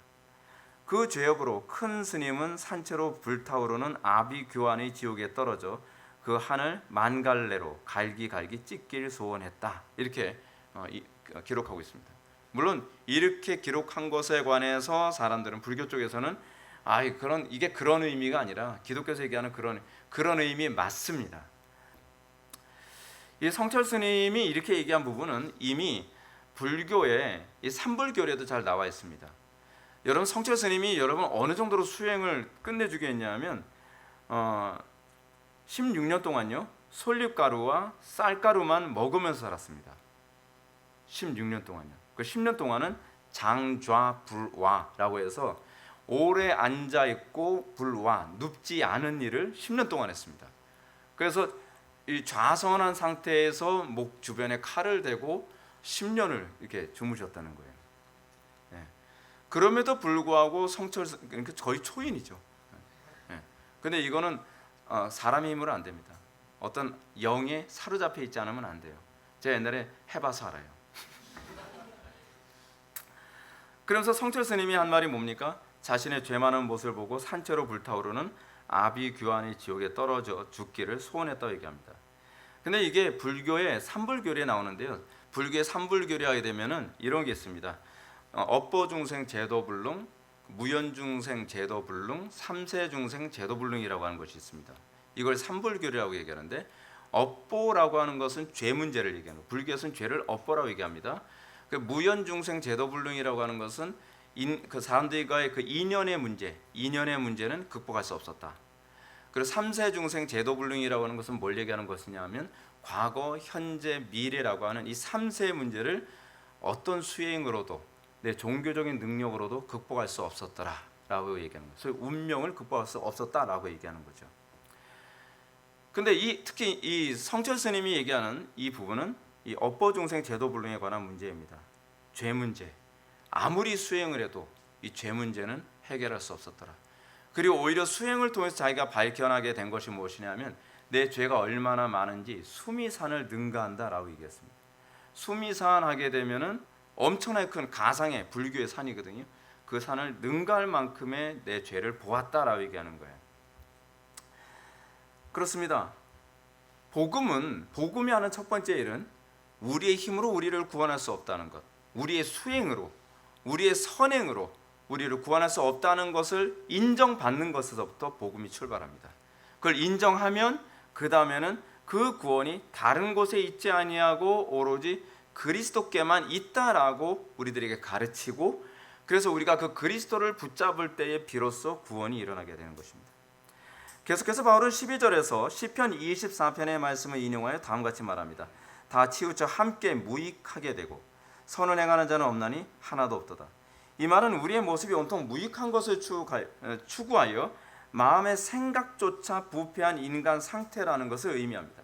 그 죄업으로 큰 스님은 산채로 불타오르는 아비규환의 지옥에 떨어져 그 한을 만갈래로 갈기갈기 찢길 소원했다. 이렇게 기록하고 있습니다. 물론 이렇게 기록한 것에 관해서 사람들은 불교 쪽에서는 이게 그런 의미가 아니라 기독교에서 얘기하는 그런 의미 맞습니다. 이 성철 스님이 이렇게 얘기한 부분은 이미 불교의 이 삼불교례도 잘 나와 있습니다. 여러분, 성철 스님이 여러분 어느 정도로 수행을 끝내주게 했냐면 16년 동안요 솔잎가루와 쌀가루만 먹으면서 살았습니다. 16년 동안요. 그 10년 동안은 장좌불와라고 해서 오래 앉아 있고 불와 눕지 않은 일을 10년 동안 했습니다. 그래서 이 좌선한 상태에서 목 주변에 칼을 대고 10년을 이렇게 주무셨다는 거예요. 네. 그럼에도 불구하고 그러니까 거의 초인이죠. 네. 근데 이거는 사람의 힘으로 안 됩니다. 어떤 영에 사로잡혀 있지 않으면 안 돼요. 제가 옛날에 해봐서 알아요. 그러면서 성철 스님이 한 말이 뭡니까? 자신의 죄 많은 모습을 보고 산채로 불타오르는 아비규환의 지옥에 떨어져 죽기를 소원했다고 얘기합니다. 근데 이게 불교의 삼불교례에 나오는데요. 불교의 삼불교례 하게 되면은 이런 게 있습니다. 업보중생 제도불능, 무연중생 제도불능, 삼세중생 제도불능이라고 하는 것이 있습니다. 이걸 삼불교례라고 얘기하는데, 업보라고 하는 것은 죄 문제를 얘기하는 거예요. 불교에서는 죄를 업보라고 얘기합니다. 그 무연중생 제도불능이라고 하는 것은 그 사람들과의 그 인연의 문제는 극복할 수 없었다. 그리고 삼세중생 제도불능이라고 하는 것은 뭘 얘기하는 것이냐 하면 과거, 현재, 미래라고 하는 이 3세의 문제를 어떤 수행으로도 내 종교적인 능력으로도 극복할 수 없었더라라고 얘기하는 거예요. 그래서 운명을 극복할 수 없었다라고 얘기하는 거죠. 근데 특히 이 성철 스님이 얘기하는 이 부분은 이 업보중생 제도불능에 관한 문제입니다. 죄 문제. 아무리 수행을 해도 이 죄 문제는 해결할 수 없었더라. 그리고 오히려 수행을 통해서 자기가 발견하게 된 것이 무엇이냐면 내 죄가 얼마나 많은지 수미산을 능가한다라고 얘기했습니다. 수미산 하게 되면은 엄청나게 큰 가상의 불교의 산이거든요. 그 산을 능가할 만큼의 내 죄를 보았다라고 얘기하는 거예요. 그렇습니다. 복음이 하는 첫 번째 일은 우리의 힘으로 우리를 구원할 수 없다는 것, 우리의 수행으로, 우리의 선행으로 우리를 구원할 수 없다는 것을 인정받는 것에서부터 복음이 출발합니다. 그걸 인정하면 그 다음에는 그 구원이 다른 곳에 있지 아니하고 오로지 그리스도께만 있다라고 우리들에게 가르치고, 그래서 우리가 그 그리스도를 붙잡을 때에 비로소 구원이 일어나게 되는 것입니다. 계속해서 바울은 12절에서 시편 24편의 말씀을 인용하여 다음같이 말합니다. 다 치우쳐 함께 무익하게 되고 선을 행하는 자는 없나니 하나도 없도다. 이 말은 우리의 모습이 온통 무익한 것을 추구하여 마음의 생각조차 부패한 인간 상태라는 것을 의미합니다.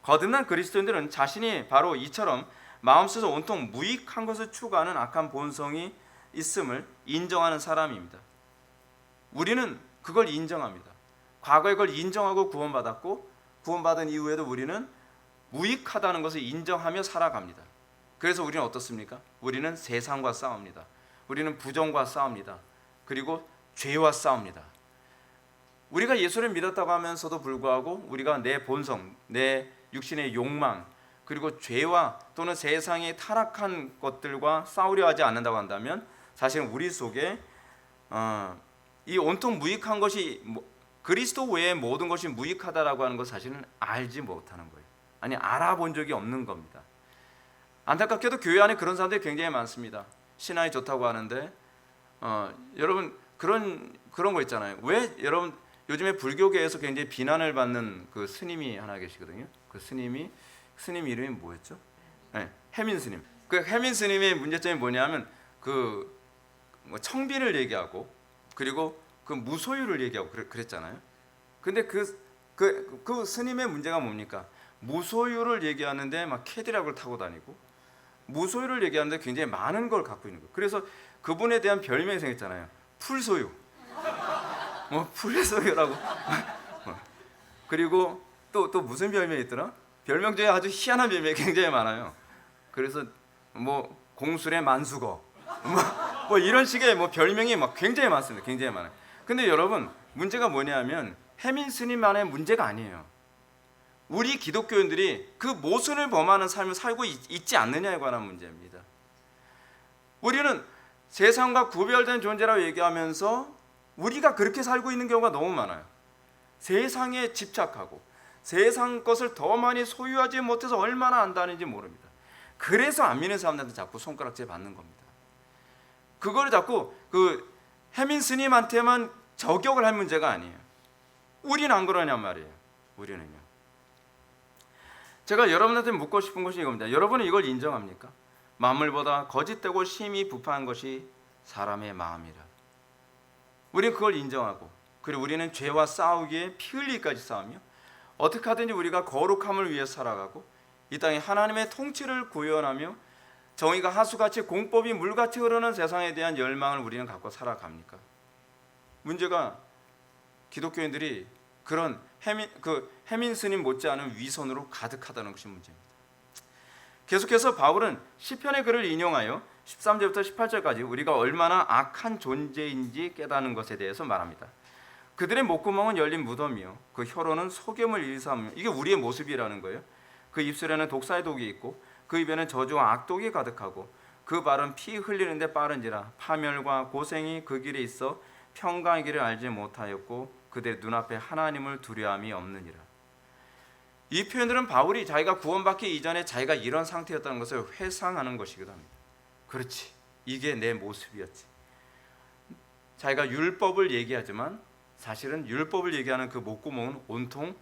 거듭난 그리스도인들은 자신이 바로 이처럼 마음속에서 온통 무익한 것을 추구하는 악한 본성이 있음을 인정하는 사람입니다. 우리는 그걸 인정합니다. 과거에 그걸 인정하고 구원받았고, 구원받은 이후에도 우리는 무익하다는 것을 인정하며 살아갑니다. 그래서 우리는 어떻습니까? 우리는 세상과 싸웁니다. 우리는 부정과 싸웁니다. 그리고 죄와 싸웁니다. 우리가 예수를 믿었다고 하면서도 불구하고 우리가 내 본성, 내 육신의 욕망, 그리고 죄와 또는 세상의 타락한 것들과 싸우려 하지 않는다고 한다면 사실 우리 속에 이 온통 무익한 것이 그리스도 외에 모든 것이 무익하다라고 하는 것 사실은 알지 못하는 거예요. 아니 알아본 적이 없는 겁니다. 안타깝게도 교회 안에 그런 사람들이 굉장히 많습니다. 신앙이 좋다고 하는데 여러분 그런 거 있잖아요. 왜 여러분 요즘에 불교계에서 굉장히 비난을 받는 그 스님이 하나 계시거든요. 그 스님 이름이 뭐였죠? 네, 해민 스님. 그 해민 스님의 문제점이 뭐냐면 그 청빈을 얘기하고 그리고 그 무소유를 얘기하고 그랬잖아요. 근데 그 스님의 문제가 뭡니까? 무소유를 얘기하는데 막 캐디락을 타고 다니고 무소유를 얘기하는데 굉장히 많은 걸 갖고 있는 거예요. 그래서 그분에 대한 별명이 생겼잖아요. 풀소유. 풀소유라고. 그리고 또 무슨 별명이 있더라? 별명 중에 아주 희한한 별명이 굉장히 많아요. 그래서 공술의 만수거 이런 식의 별명이 막 굉장히 많습니다. 굉장히 많아요. 근데 여러분 문제가 뭐냐면 해민 스님만의 문제가 아니에요. 우리 기독교인들이 그 모순을 범하는 삶을 살고 있지 않느냐에 관한 문제입니다. 우리는 세상과 구별된 존재라고 얘기하면서 우리가 그렇게 살고 있는 경우가 너무 많아요. 세상에 집착하고 세상 것을 더 많이 소유하지 못해서 얼마나 안다는지 모릅니다. 그래서 안 믿는 사람들한테 자꾸 손가락질 받는 겁니다. 그걸 자꾸 그 해민 스님한테만 저격을 할 문제가 아니에요. 우리는 안 그러냔 말이에요. 우리는요. 제가 여러분한테 묻고 싶은 것이 이겁니다. 여러분은 이걸 인정합니까? 만물보다 거짓되고 심히 부패한 것이 사람의 마음이라. 우리는 그걸 인정하고 그리고 우리는 죄와 싸우기에 피 흘리기까지 싸우며 어떻게 하든지 우리가 거룩함을 위해 살아가고 이 땅에 하나님의 통치를 구현하며 정의가 하수같이 공법이 물같이 흐르는 세상에 대한 열망을 우리는 갖고 살아갑니까? 문제가 기독교인들이 그런 해민 스님 못지않은 위선으로 가득하다는 것이 문제입니다. 계속해서 바울은 시편의 글을 인용하여 13절부터 18절까지 우리가 얼마나 악한 존재인지 깨닫는 것에 대해서 말합니다. 그들의 목구멍은 열린 무덤이요 그 혀로는 소금을 일삼으며 이게 우리의 모습이라는 거예요. 그 입술에는 독사의 독이 있고 그 입에는 저주와 악독이 가득하고 그 발은 피 흘리는데 빠른지라 파멸과 고생이 그 길에 있어 평강의 길을 알지 못하였고 그들의 눈앞에 하나님을 두려움이 없느니라. 이 표현들은 바울이 자기가 구원받기 이전에 자기가 이런 상태였다는 것을 회상하는 것이기도 합니다. 그렇지, 이게 내 모습이었지. 자기가 율법을 얘기하지만 사실은 율법을 얘기하는 그 목구멍은 온통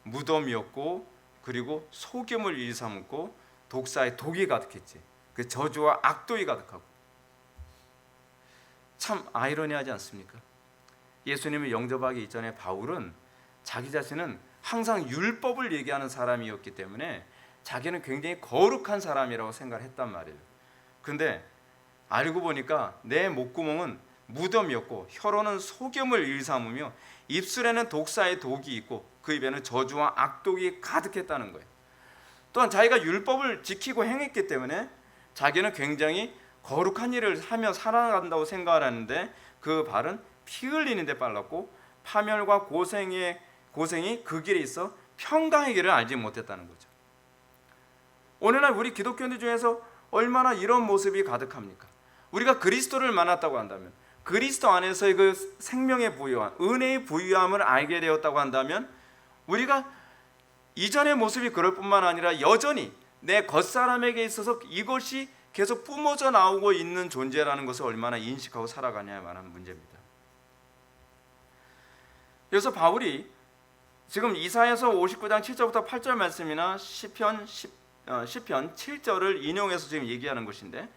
무덤이었고 그리고 소금을 일삼고 독사의 독이 가득했지. 그 저주와 악독이 가득하고. 참 아이러니하지 않습니까? 예수님을 영접하기 이전에 바울은 자기 자신은 항상 율법을 얘기하는 사람이었기 때문에 자기는 굉장히 거룩한 사람이라고 생각을 했단 말이에요. 근데 알고 보니까 내 목구멍은 무덤이었고 혀로는 소금을 일삼으며 입술에는 독사의 독이 있고 그 입에는 저주와 악독이 가득했다는 거예요. 또한 자기가 율법을 지키고 행했기 때문에 자기는 굉장히 거룩한 일을 하며 살아간다고 생각을 하는데 그 발은 피 흘리는 데 빨랐고 파멸과 고생이 그 길에 있어 평강의 길을 알지 못했다는 거죠. 오늘날 우리 기독교인들 중에서 얼마나 이런 모습이 가득합니까? 우리가 그리스도를 만났다고 한다면 그리스도 안에서의 그 생명의 부유함, 은혜의 부유함을 알게 되었다고 한다면 우리가 이전의 모습이 그럴 뿐만 아니라 여전히 내 겉사람에게 있어서 이것이 계속 뿜어져 나오고 있는 존재라는 것을 얼마나 인식하고 살아가냐에 관한 문제입니다. 그래서 바울이 지금 이사야서 59장 7절부터 8절 말씀이나 시편 7절을 인용해서 지금 얘기하는 것인데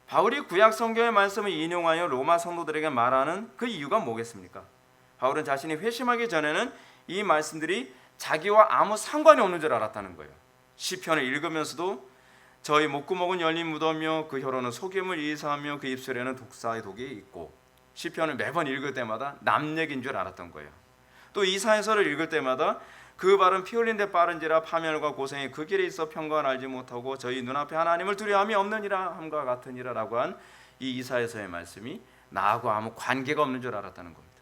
바울이 구약 성경의 말씀을 인용하여 로마 성도들에게 말하는 그 이유가 뭐겠습니까? 바울은 자신이 회심하기 전에는 이 말씀들이 자기와 아무 상관이 없는 줄 알았다는 거예요. 시편을 읽으면서도 저희 목구멍은 열린 무덤이며 그 혀로는 소금을 일삼으며 그 입술에는 독사의 독이 있고 시편을 매번 읽을 때마다 남 얘기인 줄 알았던 거예요. 또 이사야서를 읽을 때마다 그 발은 피 흘린 데 빠른지라 파멸과 고생이 그 길에 있어 평강을 알지 못하고 저희 눈앞에 하나님을 두려움이 없느니라 함과 같으니라 라고 한 이 이사야서의 말씀이 나하고 아무 관계가 없는 줄 알았다는 겁니다.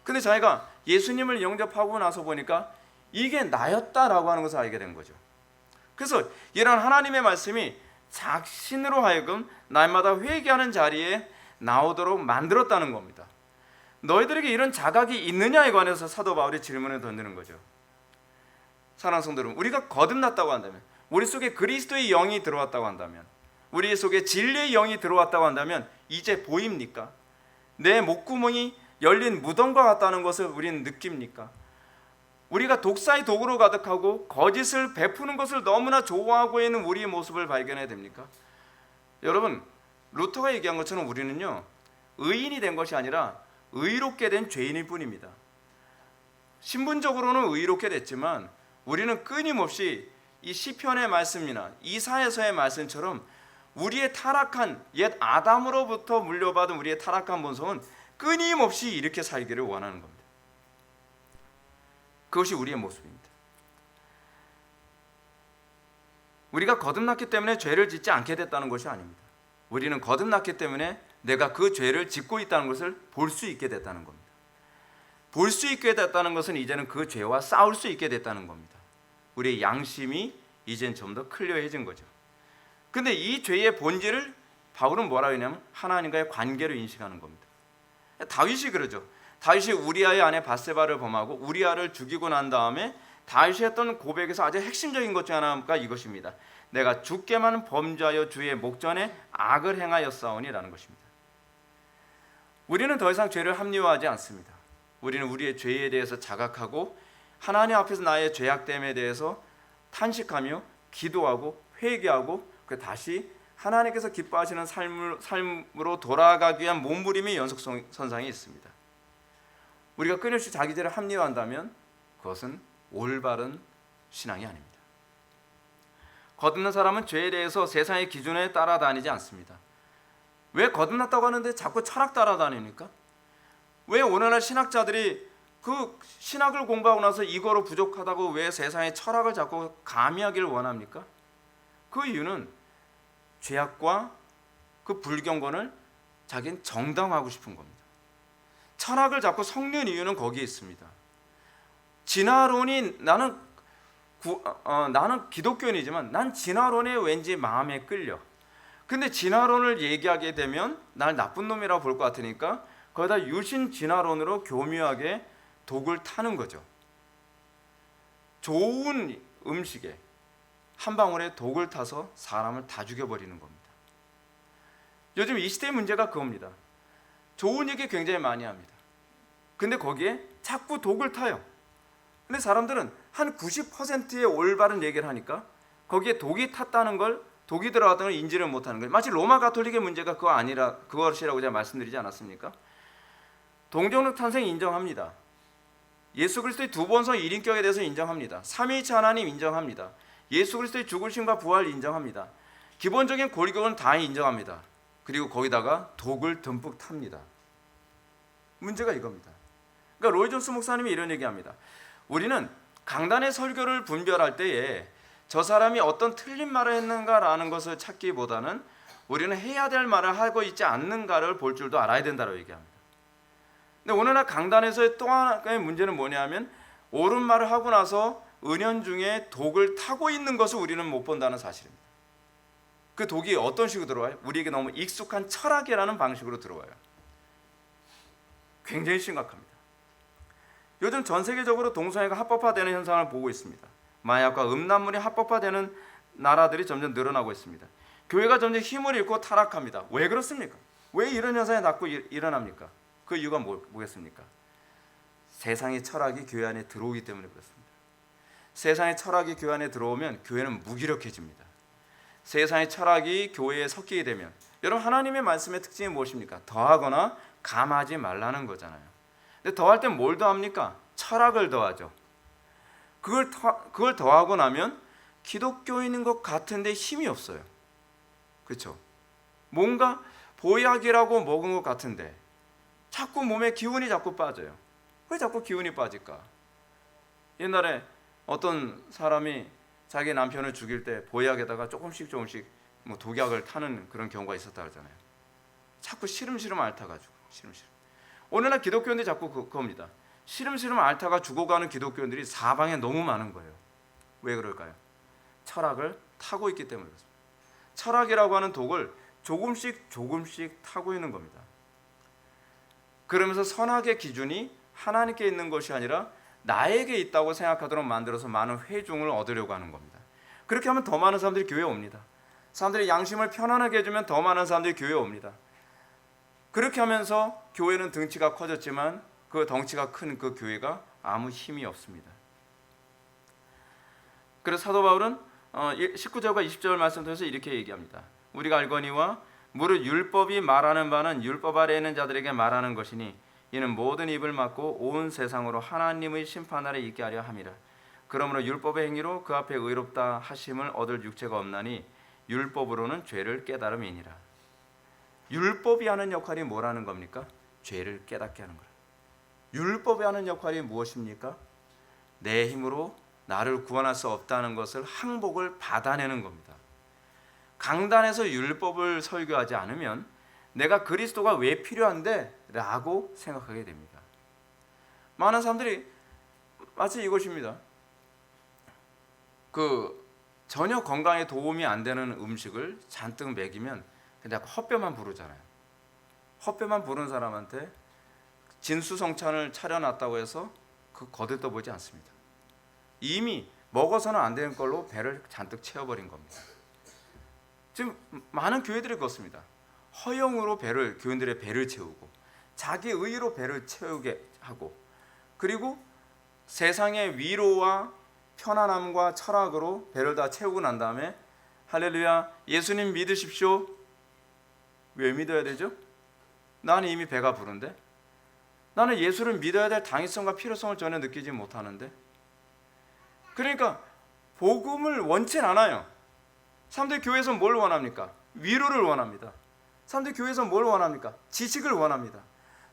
근데 자기가 예수님을 영접하고 나서 보니까 이게 나였다라고 하는 것을 알게 된 거죠. 그래서 이런 하나님의 말씀이 자신으로 하여금 날마다 회개하는 자리에 나오도록 만들었다는 겁니다. 너희들에게 이런 자각이 있느냐에 관해서 사도 바울이 질문을 던지는 거죠. 사랑하는 성도 여러분, 우리가 거듭났다고 한다면, 우리 속에 그리스도의 영이 들어왔다고 한다면, 우리 속에 진리의 영이 들어왔다고 한다면 이제 보입니까? 내 목구멍이 열린 무덤과 같다는 것을 우리는 느낍니까? 우리가 독사의 도구로 가득하고 거짓을 베푸는 것을 너무나 좋아하고 있는 우리의 모습을 발견해야 됩니까? 여러분, 루터가 얘기한 것처럼 우리는요, 의인이 된 것이 아니라 의롭게 된 죄인일 뿐입니다. 신분적으로는 의롭게 됐지만 우리는 끊임없이 이 시편의 말씀이나 이사야서의 말씀처럼 우리의 타락한 옛 아담으로부터 물려받은 우리의 타락한 본성은 끊임없이 이렇게 살기를 원하는 겁니다. 그것이 우리의 모습입니다. 우리가 거듭났기 때문에 죄를 짓지 않게 됐다는 것이 아닙니다. 우리는 거듭났기 때문에 내가 그 죄를 짓고 있다는 것을 볼 수 있게 됐다는 겁니다. 볼 수 있게 됐다는 것은 이제는 그 죄와 싸울 수 있게 됐다는 겁니다. 우리의 양심이 이제는 좀 더 클리어해진 거죠. 근데 이 죄의 본질을 바울은 뭐라고 했냐면 하나님과의 관계로 인식하는 겁니다. 다윗이 그러죠. 다윗이 우리아의 아내 밧세바를 범하고 우리아를 죽이고 난 다음에 다윗이 했던 고백에서 아주 핵심적인 것 중 하나가 이것입니다. 내가 주께만 범죄하여 주의 목전에 악을 행하였사오니라는 것입니다. 우리는 더 이상 죄를 합리화하지 않습니다. 우리는 우리의 죄에 대해서 자각하고 하나님 앞에서 나의 죄악됨에 대해서 탄식하며 기도하고 회개하고 다시 하나님께서 기뻐하시는 삶으로 돌아가기 위한 몸부림의 연속선상에 있습니다. 우리가 끊임없이 자기 죄를 합리화한다면 그것은 올바른 신앙이 아닙니다. 거듭난 사람은 죄에 대해서 세상의 기준에 따라다니지 않습니다. 왜 거듭났다고 하는데 자꾸 철학 따라다닙니까? 왜 오늘날 신학자들이 그 신학을 공부하고 나서 이거로 부족하다고 왜 세상의 철학을 자꾸 가미하기를 원합니까? 그 이유는 죄악과 그 불경건을 자기는 정당화하고 싶은 겁니다. 철학을 자꾸 섞는 이유는 거기에 있습니다. 진화론이 나는 기독교인이지만 난 진화론에 왠지 마음에 끌려. 근데 진화론을 얘기하게 되면 날 나쁜 놈이라고 볼 것 같으니까 거기다 유신 진화론으로 교묘하게 독을 타는 거죠. 좋은 음식에 한 방울에 독을 타서 사람을 다 죽여버리는 겁니다. 요즘 이 시대의 문제가 그겁니다. 좋은 얘기 굉장히 많이 합니다. 근데 거기에 자꾸 독을 타요. 근데 사람들은 한 90%의 올바른 얘기를 하니까 거기에 독이 탔다는 걸, 독이 들어갔다는 걸 인지를 못하는 거예요. 마치 로마 가톨릭의 문제가 그것이라고 제가 말씀드리지 않았습니까? 동정력 탄생 인정합니다. 예수 그리스도의 두 번성 1인격에 대해서 인정합니다. 삼위일체 하나님 인정합니다. 예수 그리스도의 죽으심과 부활 인정합니다. 기본적인 고리교는 다 인정합니다. 그리고 거기다가 독을 듬뿍 탑니다. 문제가 이겁니다. 그러니까 로이 존스 목사님이 이런 얘기합니다. 우리는 강단의 설교를 분별할 때에 저 사람이 어떤 틀린 말을 했는가라는 것을 찾기보다는 우리는 해야 될 말을 하고 있지 않는가를 볼 줄도 알아야 된다고 얘기합니다. 근데 오늘날 강단에서의 또 하나의 문제는 뭐냐면 옳은 말을 하고 나서 은연중에 독을 타고 있는 것을 우리는 못 본다는 사실입니다. 그 독이 어떤 식으로 들어와요? 우리에게 너무 익숙한 철학이라는 방식으로 들어와요. 굉장히 심각합니다. 요즘 전 세계적으로 동성애가 합법화되는 현상을 보고 있습니다. 마약과 음란물이 합법화되는 나라들이 점점 늘어나고 있습니다. 교회가 점점 힘을 잃고 타락합니다. 왜 그렇습니까? 왜 이런 현상이 자꾸 일어납니까? 그 이유가 뭐겠습니까? 세상의 철학이 교회 안에 들어오기 때문에 그렇습니다. 세상의 철학이 교회 안에 들어오면 교회는 무기력해집니다. 세상의 철학이 교회에 섞이게 되면, 여러분 하나님의 말씀의 특징이 무엇입니까? 더하거나 감하지 말라는 거잖아요. 근데 더할 땐 뭘 더합니까? 철학을 더하죠. 그걸 더하고 나면 기독교인인 것 같은데 힘이 없어요. 그렇죠? 뭔가 보약이라고 먹은 것 같은데 자꾸 몸에 기운이 자꾸 빠져요. 왜 자꾸 기운이 빠질까? 옛날에 어떤 사람이 자기 남편을 죽일 때 보약에다가 조금씩 뭐 독약을 타는 그런 경우가 있었다 그러잖아요. 자꾸 시름시름 앓다가지고 시름시름. 오늘날 기독교인들이 자꾸 그겁니다. 시름시름 앓다가 죽어가는 기독교인들이 사방에 너무 많은 거예요. 왜 그럴까요? 철학을 타고 있기 때문에 그렇습니다. 철학이라고 하는 독을 조금씩 타고 있는 겁니다. 그러면서 선악의 기준이 하나님께 있는 것이 아니라 나에게 있다고 생각하도록 만들어서 많은 회중을 얻으려고 하는 겁니다. 그렇게 하면 더 많은 사람들이 교회에 옵니다. 사람들이 양심을 편안하게 해주면 더 많은 사람들이 교회에 옵니다. 그렇게 하면서 교회는 덩치가 커졌지만 그 덩치가 큰 그 교회가 아무 힘이 없습니다. 그래서 사도 바울은 19절과 20절 말씀 통해서 이렇게 얘기합니다. 우리가 알거니와 무릇 율법이 말하는 바는 율법 아래에 있는 자들에게 말하는 것이니 이는 모든 입을 막고 온 세상으로 하나님의 심판 아래 있게 하려 함이라. 그러므로 율법의 행위로 그 앞에 의롭다 하심을 얻을 육체가 없나니 율법으로는 죄를 깨달음이니라. 율법이 하는 역할이 뭐라는 겁니까? 죄를 깨닫게 하는 거예요. 율법이 하는 역할이 무엇입니까? 내 힘으로 나를 구원할 수 없다는 것을 항복을 받아내는 겁니다. 강단에서 율법을 설교하지 않으면 내가 그리스도가 왜 필요한데? 라고 생각하게 됩니다. 많은 사람들이 마치 이것입니다. 전혀 건강에 도움이 안 되는 음식을 잔뜩 먹이면 그냥 헛배만 부르잖아요. 헛배만 부른 사람한테 진수성찬을 차려놨다고 해서 거들떠 보지 않습니다. 이미 먹어서는 안 되는 걸로 배를 잔뜩 채워버린 겁니다. 지금 많은 교회들이 그렇습니다. 허영으로 교인들의 배를 채우고 자기 의로 배를 채우게 하고 그리고 세상의 위로와 편안함과 철학으로 배를 다 채우고 난 다음에 할렐루야 예수님 믿으십시오. 왜 믿어야 되죠? 나는 이미 배가 부른데 나는 예수를 믿어야 될 당위성과 필요성을 전혀 느끼지 못하는데 그러니까 복음을 원치는 않아요. 사람들이 교회에서 뭘 원합니까? 위로를 원합니다. 사람들이 교회에서 뭘 원합니까? 지식을 원합니다.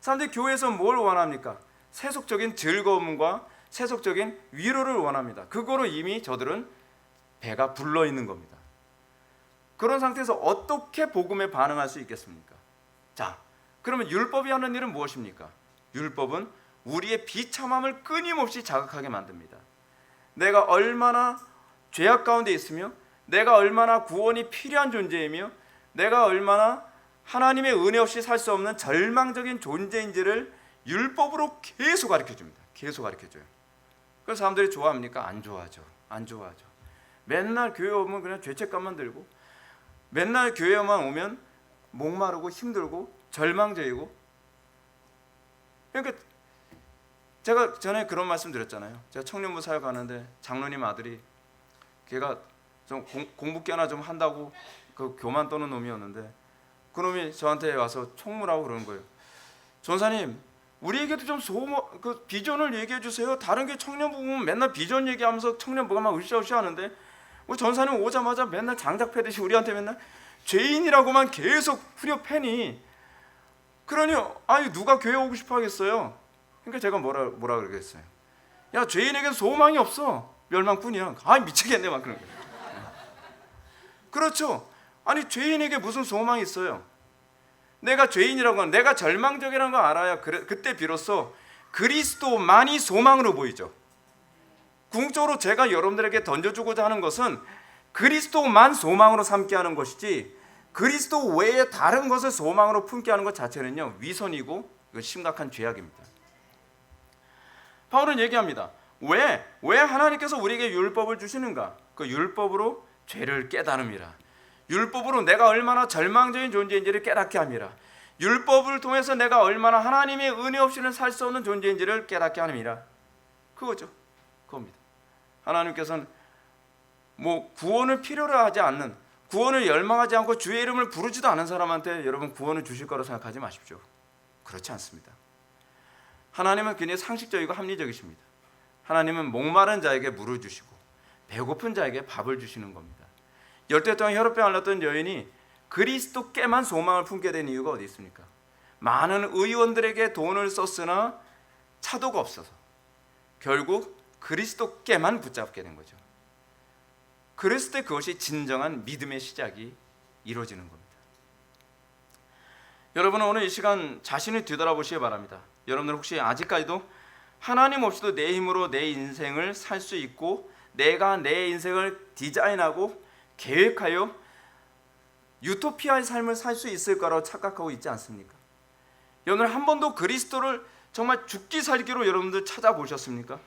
사람들이 교회에서 뭘 원합니까? 세속적인 즐거움과 세속적인 위로를 원합니다. 그거로 이미 저들은 배가 불러 있는 겁니다. 그런 상태에서 어떻게 복음에 반응할 수 있겠습니까? 자, 그러면 율법이 하는 일은 무엇입니까? 율법은 우리의 비참함을 끊임없이 자극하게 만듭니다. 내가 얼마나 죄악 가운데 있으며 내가 얼마나 구원이 필요한 존재이며 내가 얼마나 하나님의 은혜 없이 살 수 없는 절망적인 존재인지를 율법으로 계속 가르쳐줍니다. 계속 가르쳐줘요. 그래서 사람들이 좋아합니까? 안 좋아하죠. 안 좋아하죠. 맨날 교회 오면 그냥 죄책감만 들고 맨날 교회만 오면 목마르고 힘들고 절망적이고 그러니까 제가 전에 그런 말씀 드렸잖아요. 제가 청년부 사역 가는데 장로님 아들이 걔가 좀 공부 깨나 좀 한다고 그 교만 떠는 놈이었는데 그 놈이 저한테 와서 총무라고 그러는 거예요. 전사님 우리에게도 좀 그 비전을 얘기해 주세요. 다른 게 청년부 보면 맨날 비전 얘기하면서 청년부가 막 으쌰으쌰 하는데 우리 전사님 오자마자 맨날 장작 패듯이 우리한테 맨날 죄인이라고만 계속 후려 패니 그러니 아니 누가 교회 오고 싶어 하겠어요. 그러니까 제가 뭐라 그러겠어요. 야 죄인에게는 소망이 없어. 멸망뿐이야. 아 미치겠네 막 그런 거예요. 그렇죠. 아니 죄인에게 무슨 소망이 있어요. 내가 죄인이라고 하는 내가 절망적이라는 걸 알아야 그때 비로소 그리스도만이 소망으로 보이죠. 궁극적으로 제가 여러분들에게 던져주고자 하는 것은 그리스도만 소망으로 삼게 하는 것이지 그리스도 외에 다른 것을 소망으로 품게 하는 것 자체는요 위선이고 심각한 죄악입니다. 바울은 얘기합니다. 왜 하나님께서 우리에게 율법을 주시는가? 그 율법으로 죄를 깨달음이라. 율법으로 내가 얼마나 절망적인 존재인지를 깨닫게 합니다. 율법을 통해서 내가 얼마나 하나님의 은혜 없이는 살 수 없는 존재인지를 깨닫게 함이라. 그거죠. 그겁니다. 하나님께서는 구원을 필요로 하지 않는 구원을 열망하지 않고 주의 이름을 부르지도 않은 사람한테 여러분 구원을 주실 거라고 생각하지 마십시오. 그렇지 않습니다. 하나님은 굉장히 상식적이고 합리적이십니다. 하나님은 목마른 자에게 물을 주시고 배고픈 자에게 밥을 주시는 겁니다. 열대 동안 혈압병 앓았던 여인이 그리스도께만 소망을 품게 된 이유가 어디 있습니까? 많은 의원들에게 돈을 썼으나 차도가 없어서 결국 그리스도께만 붙잡게 된 거죠. 그랬을 때 그것이 진정한 믿음의 시작이 이루어지는 겁니다. 여러분은 오늘 이 시간 자신을 뒤돌아보시기 바랍니다. 여러분들 혹시 아직까지도 하나님 없이도 내 힘으로 내 인생을 살 수 있고 내가 내 인생을 디자인하고 계획하여 유토피아의 삶을 살 수 있을 거라고 착각하고 있지 않습니까? 여러분 한 번도 그리스도를 정말 죽기 살기로 여러분들 찾아보셨습니까?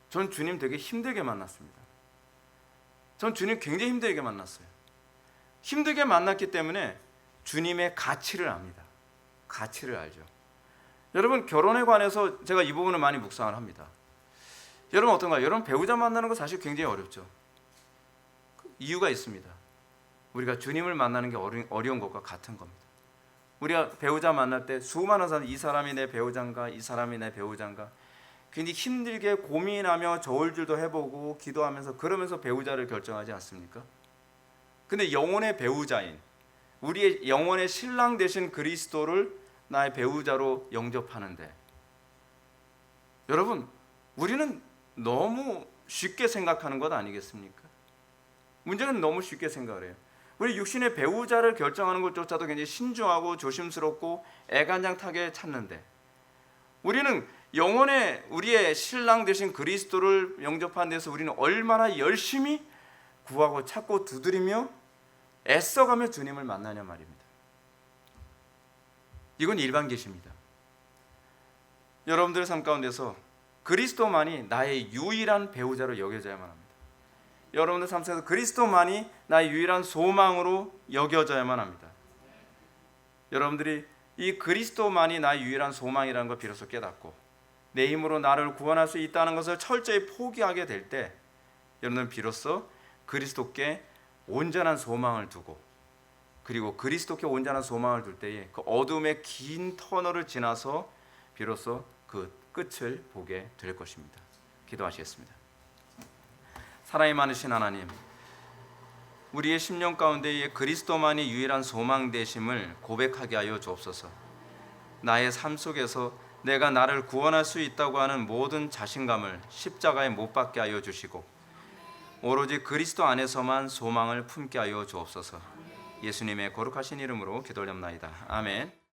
전 주님 되게 힘들게 만났습니다. 전 주님 굉장히 힘들게 만났어요. 힘들게 만났기 때문에 주님의 가치를 압니다. 가치를 알죠. 여러분 결혼에 관해서 제가 이 부분을 많이 묵상을 합니다. 여러분 어떤가요? 여러분 배우자 만나는 거 사실 굉장히 어렵죠. 이유가 있습니다. 우리가 주님을 만나는 게 어려운 것과 같은 겁니다. 우리가 배우자 만날 때 수많은 사람, 이 사람이 내 배우자인가, 이 사람이 내 배우자인가, 굉장히 힘들게 고민하며 저울질도 해보고 기도하면서 그러면서 배우자를 결정하지 않습니까? 근데 영혼의 배우자인 우리의 영혼의 신랑 되신 그리스도를 나의 배우자로 영접하는데, 여러분 우리는 너무 쉽게 생각하는 것 아니겠습니까? 문제는 너무 쉽게 생각을 해요. 우리 육신의 배우자를 결정하는 것조차도 굉장히 신중하고 조심스럽고 애간장타게 찾는데, 우리는 영혼의 우리의 신랑 되신 그리스도를 영접하는 데서 우리는 얼마나 열심히 구하고 찾고 두드리며 애써가며 주님을 만나냐 말입니다. 이건 일반 계시입니다. 여러분들의 삶 가운데서 그리스도만이 나의 유일한 배우자로 여겨져야만 합니다. 여러분들 삶 속에서 그리스도만이 나의 유일한 소망으로 여겨져야만 합니다. 여러분들이 이 그리스도만이 나의 유일한 소망이라는 걸 비로소 깨닫고 내 힘으로 나를 구원할 수 있다는 것을 철저히 포기하게 될 때, 여러분은 비로소 그리스도께 온전한 소망을 두고, 그리고 그리스도께 온전한 소망을 둘 때에 그 어둠의 긴 터널을 지나서 비로소 그 끝을 보게 될 것입니다. 기도하시겠습니다. 사랑이 많으신 하나님, 우리의 심령 가운데에 그리스도만이 유일한 소망 되심을 고백하게 하여 주옵소서. 나의 삶 속에서 내가 나를 구원할 수 있다고 하는 모든 자신감을 십자가에 못 박게 하여 주시고 오로지 그리스도 안에서만 소망을 품게 하여 주옵소서. 예수님의 거룩하신 이름으로 기도드립나이다. 아멘.